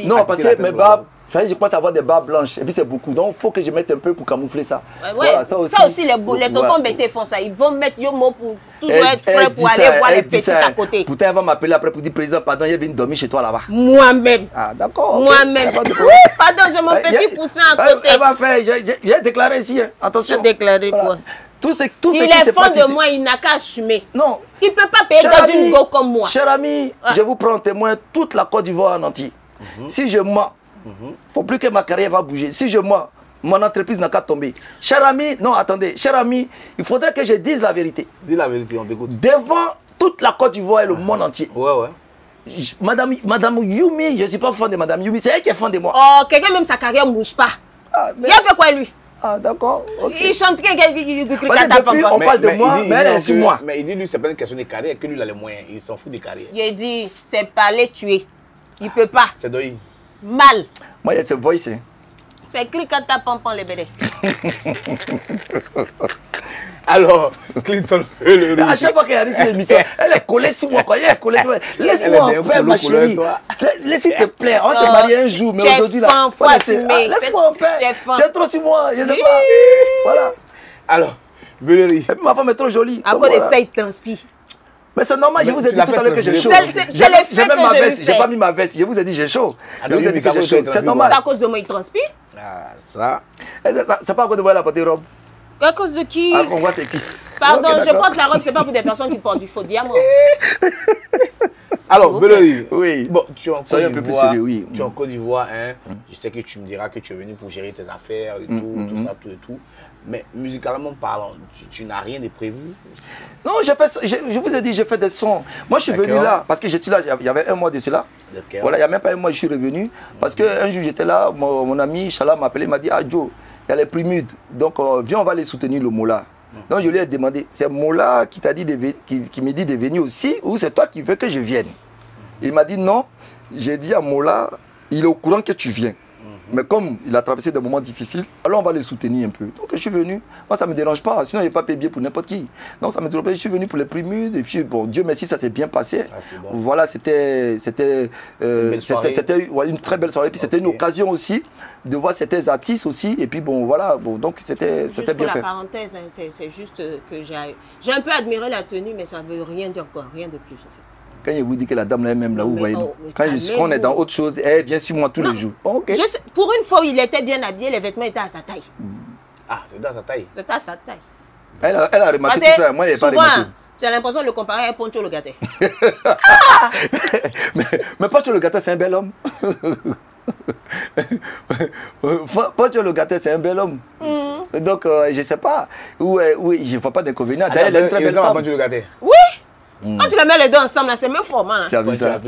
Non, parce que mes barbes... Je commence à avoir des barbes blanches et puis c'est beaucoup. Donc il faut que je mette un peu pour camoufler ça. Ouais, voilà, ça aussi les tontons bêtés font ça. Ils vont mettre Yomo pour toujours être frais pour aller voir les petits à côté. Pourtant, elle va m'appeler après pour dire président, pardon, il est venu dormir chez toi là-bas. Moi-même. Ah, d'accord. Moi-même. Pardon, j'ai mon petit poussin à côté. Elle va faire. J'ai déclaré ici. Attention. J'ai déclaré quoi? Tout ce il est fond de moi, il n'a qu'à assumer. Non. Il ne peut pas payer dans une go comme moi. Cher ami, je vous prends en témoin toute la Côte d'Ivoire en entier. Si je mens, il ne faut plus que ma carrière va bouger. Si je mens, mon entreprise n'a qu'à tomber. Cher ami, non, attendez, cher ami, il faudrait que je dise la vérité. Dis la vérité, on t'écoute. Devant toute la Côte d'Ivoire et le monde entier. Ouais. Madame Yumi, je ne suis pas fan de Madame Yumi, c'est elle qui est fan de moi. Oh, quelqu'un même sa carrière ne bouge pas. Ah, mais... Il a fait quoi lui? Ah, d'accord. Okay. Il chante depuis, on parle de moi, mais elle est sur moi. Mais il dit, lui, c'est pas une question de carrière, que lui, il a les moyens. Il s'en fout des carrières. Il dit, c'est pas les tuer. Il ne peut pas. C'est Doyi. Mal. Moi, il y a ce voice. Hein. C'est écrit quand t'as pompon les bébés. Alors, Clinton Bellery. À chaque fois qu'elle arrive sur l'émission, elle est collée sur moi. Elle est collée sur moi. Laisse-moi en paix, ma chérie. Laisse-moi te plaire. On s'est marié un jour, mais aujourd'hui, là. Laisse-moi en paix. Tu es trop sur moi. Je ne sais pas. Voilà. Alors, Bellery. Et puis ma femme est trop jolie. À cause de ça, il t'inspire. Mais c'est normal, je vous ai dit tout à l'heure que j'ai chaud. J'ai même ma veste, j'ai pas mis ma veste. Je vous ai dit j'ai chaud. Je vous ai dit que j'ai chaud. C'est normal. C'est à cause de moi, il transpire. Ah, ça. C'est pas à cause de moi, elle a porté robe. À cause de qui? Ah, on voit ses cuisses. Pardon, je porte la robe, c'est pas pour des personnes qui portent du faux diamant. Alors, Bellery. Oui. Bon, tu es en Côte d'Ivoire. Oui. Tu es en Côte d'Ivoire, hein. Je sais que tu me diras que tu es venu pour gérer tes affaires et tout ça, tout et tout. Mais musicalement parlant, tu n'as rien de prévu? Non, je vous ai dit, j'ai fait des sons. Moi, je suis venu là, parce que je suis là, il y avait un mois de cela. Voilà, il n'y a même pas un mois, je suis revenu. Parce qu'un jour, j'étais là, mon ami Chala m'a appelé, il m'a dit, ah Joe, il y a les Primudes, donc viens, on va les soutenir, le Mola. Donc je lui ai demandé, c'est Mola qui t'a dit qui me dit de venir aussi, ou c'est toi qui veux que je vienne? Il m'a dit non. J'ai dit à Mola, il est au courant que tu viens. Mais comme il a traversé des moments difficiles, alors on va le soutenir un peu. Donc je suis venu. Moi, ça ne me dérange pas. Sinon, il n'y a pas payé pour n'importe qui. Donc ça me dérange pas. Je suis venu pour les Primudes. Et puis, bon, Dieu merci, ça s'est bien passé. Ah, bon. Voilà, c'était une très belle soirée. Et puis c'était une occasion aussi de voir certains artistes aussi. Et puis, bon, voilà. Bon, donc c'était bien fait. Pour la parenthèse, c'est juste que j'ai un peu admiré la tenue, mais ça ne veut rien dire quoi. Rien de plus, en fait. Quand je vous dis que la dame là même là, vous voyez, quand on est dans autre chose, elle vient sur moi tous les jours. Oh, okay. Pour une fois où il était bien habillé, les vêtements étaient à sa taille. Ah, c'est dans sa taille. C'était à sa taille. Elle a remarqué tout ça, moi je n'ai pas remarqué. J'ai l'impression de le comparer à Poncho le Gâté. mais Poncho le Gâté, c'est un bel homme. Poncho le Gâté, c'est un bel homme. Donc, je ne sais pas. Je ne vois pas d'inconvénient. D'ailleurs, elle est une très belle femme. Poncho le Gâté. Oui. Quand tu les mets les deux ensemble, c'est même format. Tu as vu ça?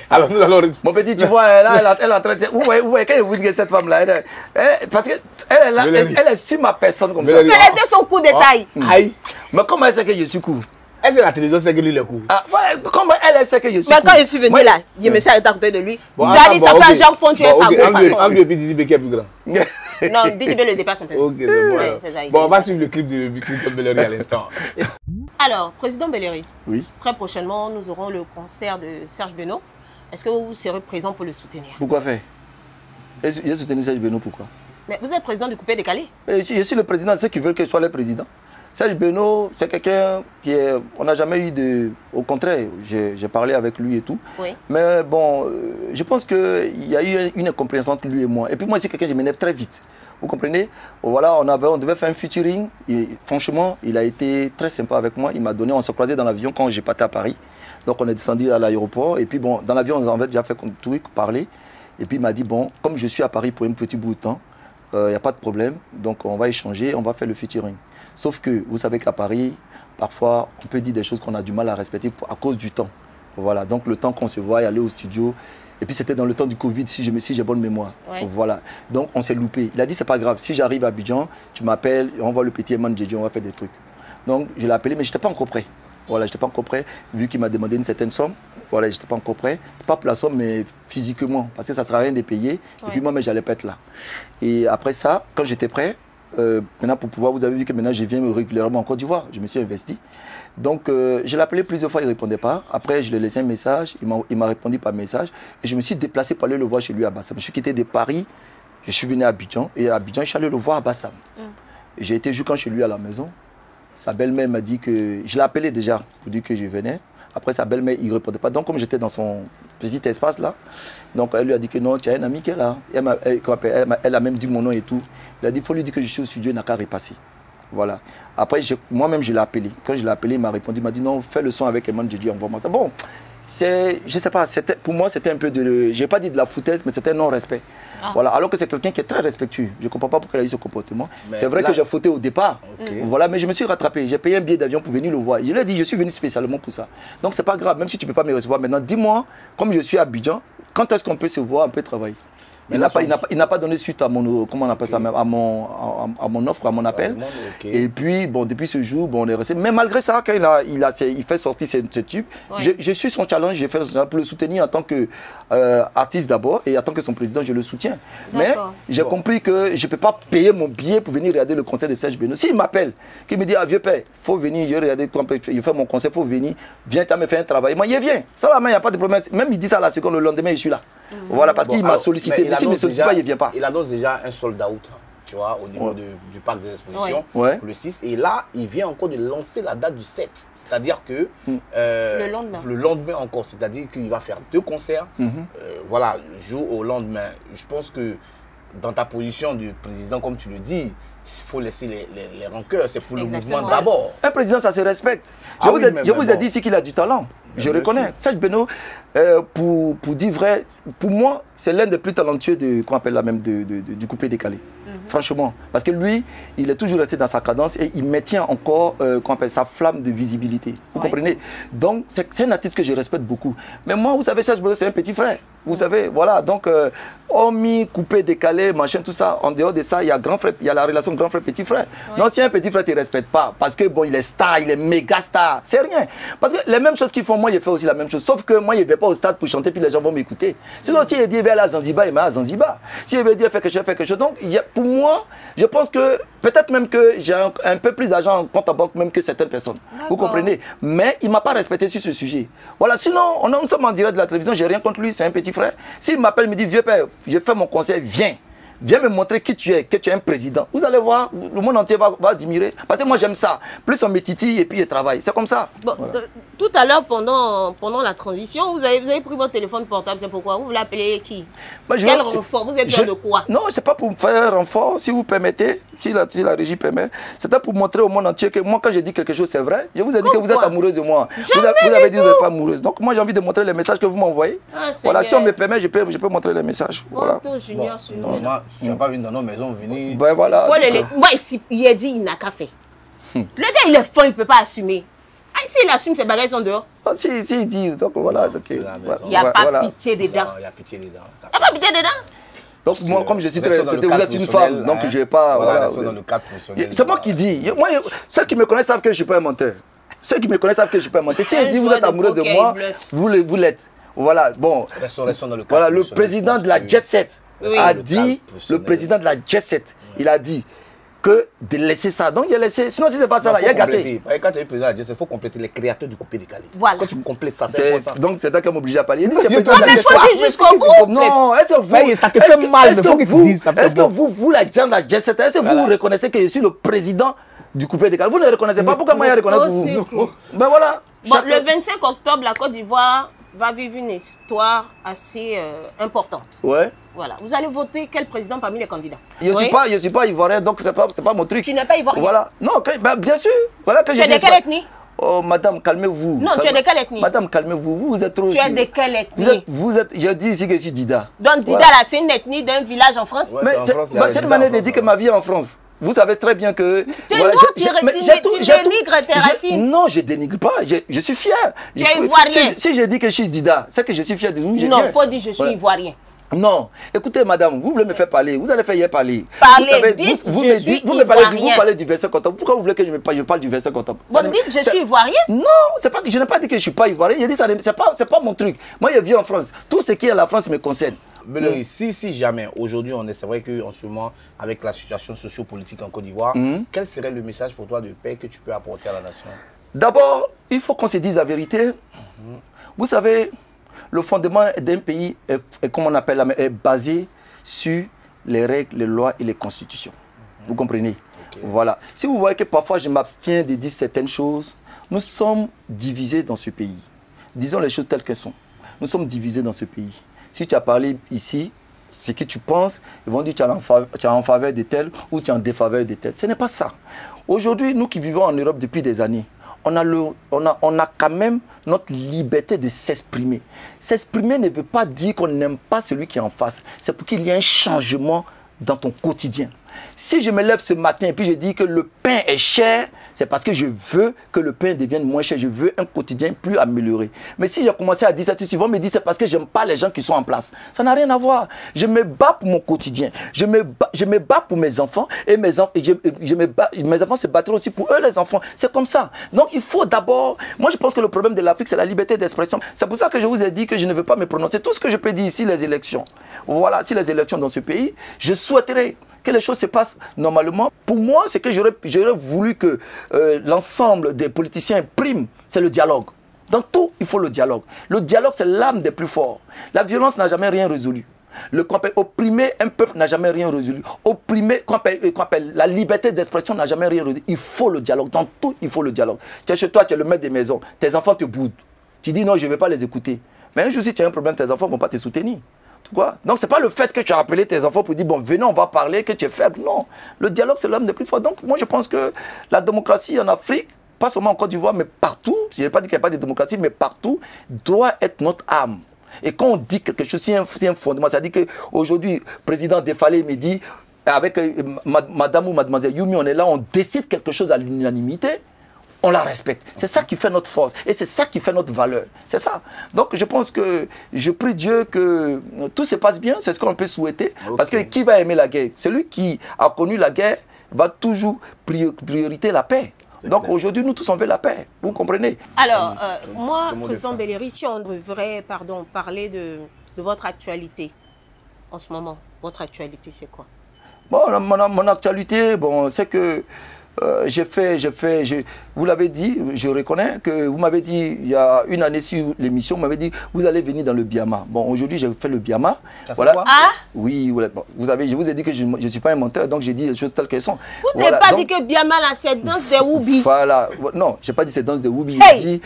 Alors, nous allons... Mon petit, tu vois, elle est en train de... Vous voyez, quand vous dites que cette femme-là, parce qu'elle est sur ma personne comme ça. Mais les deux sont coups de taille. Aïe. Mais comment elle sait que je suis court? Est-ce que la télévision sait que lui, il est court? Comment elle sait que je suis court? Mais quand je suis venu là, je me suis arrêté à côté de lui. Bon, tu as dit, ça fait Jean Poncho et sa façon. Ambi et puis Didi Bé qui est plus grand. Non, Didi Bé le dépasse un peu. Ok, c'est bon. Bon, on va suivre le clip de Clinton Bellery à l'instant. Alors, Président Bellery, oui. Très prochainement, nous aurons le concert de Serge Benoît. Est-ce que vous serez présent pour le soutenir? Pourquoi faire? J'ai soutenu Serge Benoît, pourquoi? Mais vous êtes président du coupé décalé. Je suis le président de ceux qui veulent que je sois le président. Serge Benoît, c'est quelqu'un qui est... On n'a jamais eu de... Au contraire, j'ai parlé avec lui et tout. Oui. Mais bon, je pense qu'il y a eu une incompréhension entre lui et moi. Et puis moi, c'est quelqu'un qui m'énerve très vite. Vous comprenez? Voilà, on devait faire un featuring. Et franchement, il a été très sympa avec moi. Il m'a donné... On s'est croisés dans l'avion quand j'ai parti à Paris. Donc on est descendu à l'aéroport. Et puis bon, dans l'avion, on avait déjà fait comme truc, parler. Et puis il m'a dit, bon, comme je suis à Paris pour un petit bout de temps, il n'y a pas de problème. Donc on va échanger, on va faire le featuring. Sauf que vous savez qu'à Paris, parfois, on peut dire des choses qu'on a du mal à respecter à cause du temps. Voilà, donc le temps qu'on se voit, aller au studio. Et puis c'était dans le temps du Covid, si j'ai bonne mémoire. Ouais. Voilà, donc on s'est loupé. Il a dit, c'est pas grave, si j'arrive à Abidjan, tu m'appelles, on voit le petit Eman Djedji, on va faire des trucs. Donc je l'ai appelé, mais je n'étais pas encore prêt. Voilà, je n'étais pas encore prêt, vu qu'il m'a demandé une certaine somme. Voilà, je n'étais pas encore prêt. Pas pour la somme, mais physiquement, parce que ça ne sert à rien de payer. Ouais. Et puis moi-même, je n'allais pas être là. Et après ça, quand j'étais prêt, maintenant pour pouvoir, vous avez vu que maintenant je viens régulièrement en Côte d'Ivoire, je me suis investi. Donc je l'ai appelé plusieurs fois, il ne répondait pas. Après je lui ai laissé un message, il m'a répondu par message. Et je me suis déplacé pour aller le voir chez lui à Bassam. Je suis quitté de Paris, je suis venu à Abidjan. Et à Abidjan, je suis allé le voir à Bassam. J'ai été jusqu'à chez lui à la maison. Sa belle-mère m'a dit que... Je l'ai appelé déjà pour dire que je venais. Après sa belle-mère, il ne répondait pas. Donc comme j'étais dans son petit espace là, donc elle lui a dit que non, tu as un ami qui est là. Elle a même dit mon nom et tout. Il a dit, il faut lui dire que je suis au studio, il n'a qu'à repasser. Voilà. Après, moi-même, je l'ai appelé. Quand je l'ai appelé, il m'a répondu, il m'a dit non, fais le son avec Eman Djedji, envoie-moi ça. Bon, je sais pas, pour moi c'était un peu de, j'ai pas dit de la foutaise, mais c'était un non-respect. Voilà, alors que c'est quelqu'un qui est très respectueux. Je comprends pas pourquoi il a eu ce comportement. C'est vrai que j'ai fauté au départ, voilà, mais je me suis rattrapé. J'ai payé un billet d'avion pour venir le voir. Je lui ai dit, je suis venu spécialement pour ça. Donc c'est pas grave, même si tu peux pas me recevoir maintenant, dis-moi, comme je suis à Abidjan, quand est-ce qu'on peut se voir, on peut travailler. Il n'a pas donné suite à mon, comment on appelle ça, à mon offre, à mon appel. Et puis, bon, depuis ce jour, bon, on est resté. Mais malgré ça, quand il fait sortir ce tube, je suis son challenge, j'ai fait son challenge pour le soutenir en tant qu'artiste d'abord et en tant que son président, je le soutiens. Mais j'ai compris que je ne peux pas payer mon billet pour venir regarder le concert de Serge Beno. S'il m'appelle, qu'il me dit, ah vieux père, il faut venir, je regarde, il fait mon concert, il faut venir, viens, tu me faire un travail. Moi, il vient. Ça, là, il n'y a pas de problème. Même il dit ça la seconde, le lendemain, je suis là. Voilà, parce qu'il m'a sollicité. Mais s'il ne me sollicite pas, il ne vient pas. Il annonce déjà un sold out, tu vois, au niveau du parc des expositions, pour le 6. Et là, il vient encore de lancer la date du 7. C'est-à-dire que le lendemain encore, c'est-à-dire qu'il va faire 2 concerts. Voilà, jour au lendemain. Je pense que dans ta position de président, comme tu le dis, il faut laisser les rancœurs. C'est pour le mouvement d'abord. Un président, ça se respecte. Je vous ai dit ici qu'il a du talent. Je reconnais. Serge Beno, pour dire vrai, pour moi, c'est l'un des plus talentueux qu'on appelle là même du coupé décalé. Franchement. Parce que lui, il est toujours resté dans sa cadence et il maintient encore qu'on appelle sa flamme de visibilité. Vous comprenez? Donc, c'est un artiste que je respecte beaucoup. Mais moi, vous savez, Serge Beno, c'est un petit frère. Vous savez, voilà. Donc, hormis coupé décalé, machin, tout ça, en dehors de ça, il y a grand frère, il y a la relation grand frère-petit frère. Non, si un petit frère ne te respecte pas, parce que bon, il est star, il est méga star, c'est rien. Parce que les mêmes choses qu'ils font, moi, je fais aussi la même chose. Sauf que moi, je ne vais pas au stade pour chanter, puis les gens vont m'écouter. Sinon, si il dit, il va aller à Zanzibar, il va à Zanzibar. Si il veut dire, fait quelque chose. Donc, pour moi, je pense que peut-être même que j'ai un peu plus d'argent en compte à banque même que certaines personnes. Vous comprenez? Mais il ne m'a pas respecté sur ce sujet. Voilà, sinon, nous sommes en direct de la télévision, j'ai rien contre lui, c'est un petit frère. S'il m'appelle, me dit, vieux père, j'ai fait mon conseil, viens. Viens me montrer qui tu es, que tu es un président. Vous allez voir, le monde entier va admirer. Parce que moi, j'aime ça. Plus on me titille et puis je travaille. C'est comme ça. Bon, tout à l'heure, pendant la transition, vous avez pris votre téléphone portable. C'est pourquoi? Vous l'appelez qui? Quel renfort? Vous êtes besoin de quoi? Non, c'est pas pour faire un renfort, si vous permettez, si la régie permet. C'était pour montrer au monde entier que moi, quand je dis quelque chose, c'est vrai. Je vous ai dit que vous êtes amoureuse de moi. Vous avez dit que vous n'êtes pas amoureuse. Donc moi, j'ai envie de montrer les messages que vous m'envoyez. Voilà, si on me permet, je peux montrer les messages. Voilà. Junior, je n'ai pas vu dans nos maisons venir. Ben voilà. Moi, il a dit il n'a qu'à faire. Le gars, il est fin, il ne peut pas assumer. Ah, s'il assume, ses bagages sont dehors. Ah, si, il dit, donc voilà. Il n'y a pas pitié dedans. Il y a pitié dedans. Il n'y a pas pitié dedans. Donc moi, comme je suis très respecté, vous êtes une femme, donc je ne vais pas... Voilà, c'est moi qui dis. Moi, ceux qui me connaissent savent que je ne suis pas un menteur. Ceux qui me connaissent savent que je ne suis pas un menteur. Si il dit vous êtes amoureux de moi, vous l'êtes. Voilà, bon. Voilà, le président de la Jet Set a dit, le président de la Jet Set, il a dit que de laisser ça. Donc il a laissé, sinon si c'est pas ça là, il a gâté. Quand tu es président de la Jet Set, il faut compléter les créateurs du coupé décalé. Voilà. Quand tu complètes ça, c'est donc c'est ça qui m'oblige à parler. Mais jusqu'au bout. Non, est-ce que vous, ça te fait mal, est-ce que vous, la gens de la Jet Set, est-ce que vous reconnaissez que je suis le président du coupé décalé? Vous ne reconnaissez pas, pourquoi moi je reconnais vous? Ben voilà. Bon, le 25 octobre, la Côte d'Ivoire va vivre une histoire assez importante. Ouais. Voilà. Vous allez voter quel président parmi les candidats? Je ne suis pas ivoirien, donc c'est pas mon truc. Tu n'es pas ivoirien? Voilà. Non, bien sûr. Voilà que tu es de quelle ethnie? Oh, madame, calmez-vous. Non, tu es de quelle ethnie? Madame, calmez-vous. Vous êtes trop... Tu es de quelle ethnie? Vous êtes... Je dis ici que je suis Dida. Donc Dida, là, c'est une ethnie d'un village en France? Ouais, mais c'est une manière de dire que ma vie est en France. Vous savez très bien que... Tu dénigres tes racines. Non, je ne dénigre pas. Je suis fier. Tu es ivoirien. Si je dis que je suis Dida, c'est que je suis fier de vous. Non, il faut dire je suis ivoirien. Non, écoutez madame, vous voulez me faire parler, vous allez faire hier parler. Parler, vous parlez du verset comptable. Pourquoi vous voulez que je parle du verset comptable? Vous dites je suis ivoirien? Non, je n'ai pas dit que je ne suis pas ivoirien, je dis ça, c'est pas mon truc. Moi je vis en France, tout ce qui est à la France me concerne. Mais si jamais, aujourd'hui, c'est vrai qu'en ce moment, avec la situation sociopolitique en Côte d'Ivoire, quel serait le message pour toi de paix que tu peux apporter à la nation? D'abord, il faut qu'on se dise la vérité. Vous savez, le fondement d'un pays est basé sur les règles, les lois et les constitutions. Vous comprenez? Voilà. Si vous voyez que parfois je m'abstiens de dire certaines choses, nous sommes divisés dans ce pays. Disons les choses telles qu'elles sont. Nous sommes divisés dans ce pays. Si tu as parlé ici, ce que tu penses, ils vont dire que tu es en faveur de tel ou tu es en défaveur de tel. Ce n'est pas ça. Aujourd'hui, nous qui vivons en Europe depuis des années, on a quand même notre liberté de s'exprimer. S'exprimer ne veut pas dire qu'on n'aime pas celui qui est en face. C'est pour qu'il y ait un changement dans ton quotidien. Si je me lève ce matin et puis je dis que le pain est cher, c'est parce que je veux que le pain devienne moins cher. Je veux un quotidien plus amélioré. Mais si j'ai commencé à dire ça, ils vont me dire c'est parce que j'aime pas les gens qui sont en place. Ça n'a rien à voir. Je me bats pour mon quotidien. Je me bats pour mes enfants et mes enfants se battront aussi pour eux, les enfants. C'est comme ça. Donc il faut d'abord... Moi je pense que le problème de l'Afrique, c'est la liberté d'expression. C'est pour ça que je vous ai dit que je ne veux pas me prononcer. Tout ce que je peux dire ici, les élections. Voilà, si les élections dans ce pays, je souhaiterais que les choses se passent normalement. Pour moi, c'est que j'aurais voulu que l'ensemble des politiciens priment, c'est le dialogue. Dans tout, il faut le dialogue. Le dialogue, c'est l'âme des plus forts. La violence n'a jamais rien résolu. Opprimer un peuple n'a jamais rien résolu. La liberté d'expression n'a jamais rien résolu. Il faut le dialogue. Dans tout, il faut le dialogue. Tu es chez toi, tu es le maître des maisons. Tes enfants te boudent. Tu dis non, je ne vais pas les écouter. Mais un jour, si tu as un problème, tes enfants ne vont pas te soutenir. Donc, ce n'est pas le fait que tu as appelé tes enfants pour dire, bon, venez, on va parler, que tu es faible. Non, le dialogue, c'est l'homme le plus fort. Donc, moi, je pense que la démocratie en Afrique, pas seulement en Côte d'Ivoire, mais partout, je n'ai pas dit qu'il n'y a pas de démocratie, mais partout, doit être notre âme. Et quand on dit quelque chose, c'est un fondement. C'est-à-dire qu'aujourd'hui, le président Defalé me dit, avec madame ou mademoiselle Youmi, on est là, on décide quelque chose à l'unanimité. On la respecte. C'est ça qui fait notre force. Et c'est ça qui fait notre valeur. C'est ça. Donc, je pense que je prie Dieu que tout se passe bien. C'est ce qu'on peut souhaiter. Okay. Parce que qui va aimer la guerre? Celui qui a connu la guerre va toujours priorité la paix. Donc, aujourd'hui, nous tous, on veut la paix. Vous comprenez? Alors, moi, président Belleri, si on devrait parler de votre actualité en ce moment, votre actualité, c'est quoi? Bon, mon actualité, bon, c'est que vous l'avez dit, je reconnais que vous m'avez dit, il y a une année sur l'émission, vous m'avez dit, vous allez venir dans le Biama. Bon, aujourd'hui, j'ai fait le Biama. Voilà. Ah? Oui, bon, je vous ai dit que je ne suis pas un menteur, donc j'ai dit les choses telles qu'elles sont. Vous n'avez pas dit que Biama, là, c'est danse des Woubi. Voilà. Non, je n'ai pas dit c'est danse des Woubi. Hey.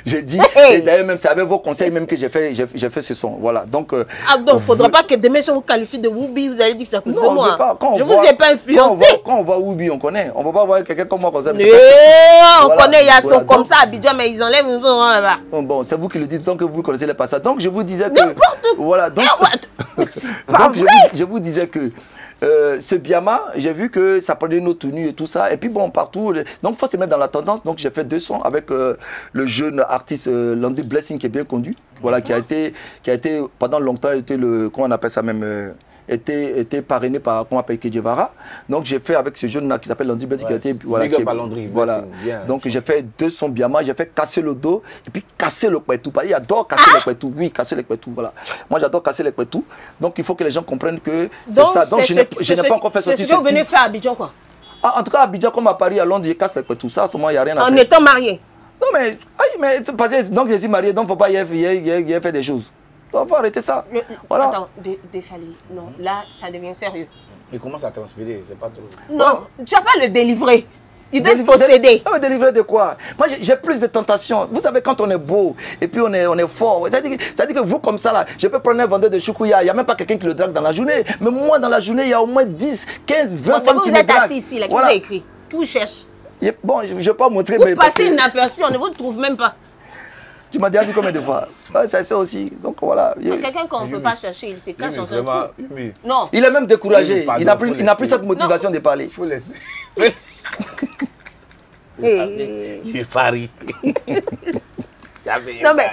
J'ai dit, Hey. et d'ailleurs, même c'est avec vos conseils même que j'ai fait ce son. Voilà. Donc, donc, il ne faudra pas que demain, si on vous qualifie de Woubi, vous allez dire que c'est à cause de moi. Je ne vous ai pas influencé. Quand on voit Woubi, on connaît. On ne va pas voir quelqu'un comme moi comme ça. On connaît, il y a son comme ça à Abidjan, mais ils enlèvent là-bas. Bon, c'est vous qui le dites, tant que vous connaissez les passages. Donc, je vous disais que... N'importe quoi. Voilà, donc je vous disais que ce Biama, j'ai vu que ça prenait nos tenues et tout ça. Et puis, bon, partout... Donc, il faut se mettre dans la tendance. Donc, j'ai fait 2 sons avec le jeune artiste Landy Blessing qui est bien conduit. Voilà, qui a été pendant longtemps, été le... Comment on appelle ça même était parrainé par Kedjevara. Donc j'ai fait avec ce jeune qui s'appelle Landy Blessing qui a été voilà. Donc j'ai fait 2 sons Biama, j'ai fait casser le dos et puis casser le kwetou. Il adore casser le kwetou. Oui, casser le kwetou, voilà. Moi j'adore casser le kwetou. Donc il faut que les gens comprennent que c'est ça. Donc je n'ai pas encore fait sortir. C'est ce que vous venez faire à Abidjan, quoi. En tout cas à Abidjan comme à Paris, à Londres, je casse le kwetou. Ça, à ce moment, il n'y a rien à faire. En étant marié. Non mais donc je suis marié, donc il ne faut pas y faire des choses. On va arrêter ça. Voilà. Attends, Defalé, non, là, ça devient sérieux. Il commence à transpirer, c'est pas trop. Non, tu vas pas le délivrer. Il doit être possédé. Mais délivrer de quoi? Moi, j'ai plus de tentations. Vous savez, quand on est beau et puis on est fort, ça dit que vous, comme ça, là, je peux prendre un vendeur de choukouya. Il n'y a même pas quelqu'un qui le drague dans la journée. Mais moi, dans la journée, il y a au moins 10, 15, 20 femmes qui me draguent. Vous êtes assis ici, là, qui vous a écrit? Qui vous cherche? Bon, je ne vais pas montrer. Vous passez inaperçu, on ne vous trouve même pas. Tu m'as déjà vu combien de fois? C'est ça aussi. Donc voilà. Quelqu'un qu'on ne peut pas chercher, il se cache dans un trou. Non. Il est même découragé. Il n'a plus cette motivation de parler. Il faut laisser. Il est Paris. Non mais...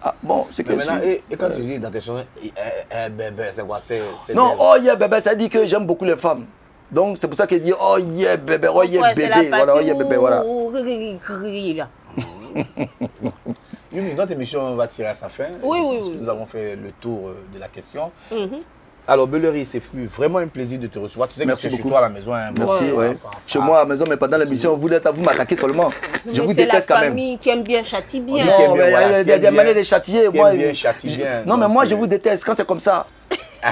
Ah, bon, c'est que maintenant, et quand tu dis dans tes chansons, bébé, c'est quoi? Non, oh yeah, bébé, ça dit que j'aime beaucoup les femmes. Donc c'est pour ça qu'il dit oh yeah bébé, oh yeah bébé, voilà, oh yeah bébé, voilà. Youmi, notre émission va tirer à sa fin. Oui. Nous avons fait le tour de la question. Alors Belleri, c'est vraiment un plaisir de te recevoir. Tu sais que c'est chez toi à la maison. Hein, merci, ouais. Chez moi à la maison, mais pendant l'émission, vous m'attaquez seulement. Je vous déteste quand même. C'est la famille qui aime bien châtie bien. Non, mais il y a des manières de châtier. Non, mais moi je vous déteste quand c'est comme ça.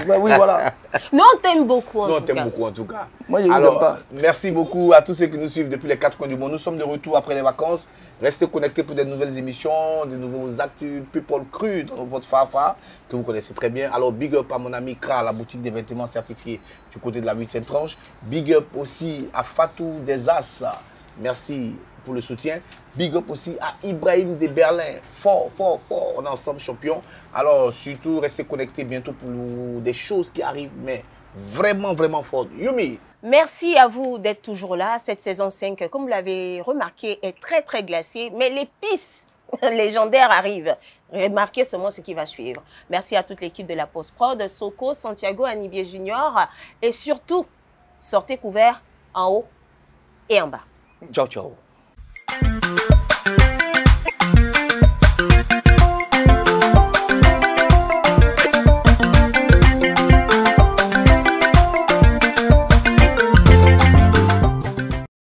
Oui, voilà. Non, on t'aime beaucoup en Non, on tout t'aime cas. beaucoup en tout cas. Moi, je vous Alors, aime pas. merci beaucoup à tous ceux qui nous suivent depuis les 4 coins du monde. Nous sommes de retour après les vacances. Restez connectés pour des nouvelles émissions, des nouveaux actus People Cru dans votre Fafa, que vous connaissez très bien. Alors, big up à mon ami Kra, la boutique des vêtements certifiés du côté de la 8e tranche. Big up aussi à Fatou des As. Merci pour le soutien. Big up aussi à Ibrahim de Berlin. Fort, fort, fort. On est ensemble champions. Alors, surtout, restez connectés bientôt pour des choses qui arrivent, mais vraiment, vraiment fortes. Yumi. Merci à vous d'être toujours là. Cette saison 5, comme vous l'avez remarqué, est très, très glacée. Mais les pistes légendaires arrivent. Remarquez seulement ce qui va suivre. Merci à toute l'équipe de la Post-Prod, Soko, Santiago, Anibier Junior. Et surtout, sortez couverts en haut et en bas. Ciao, ciao.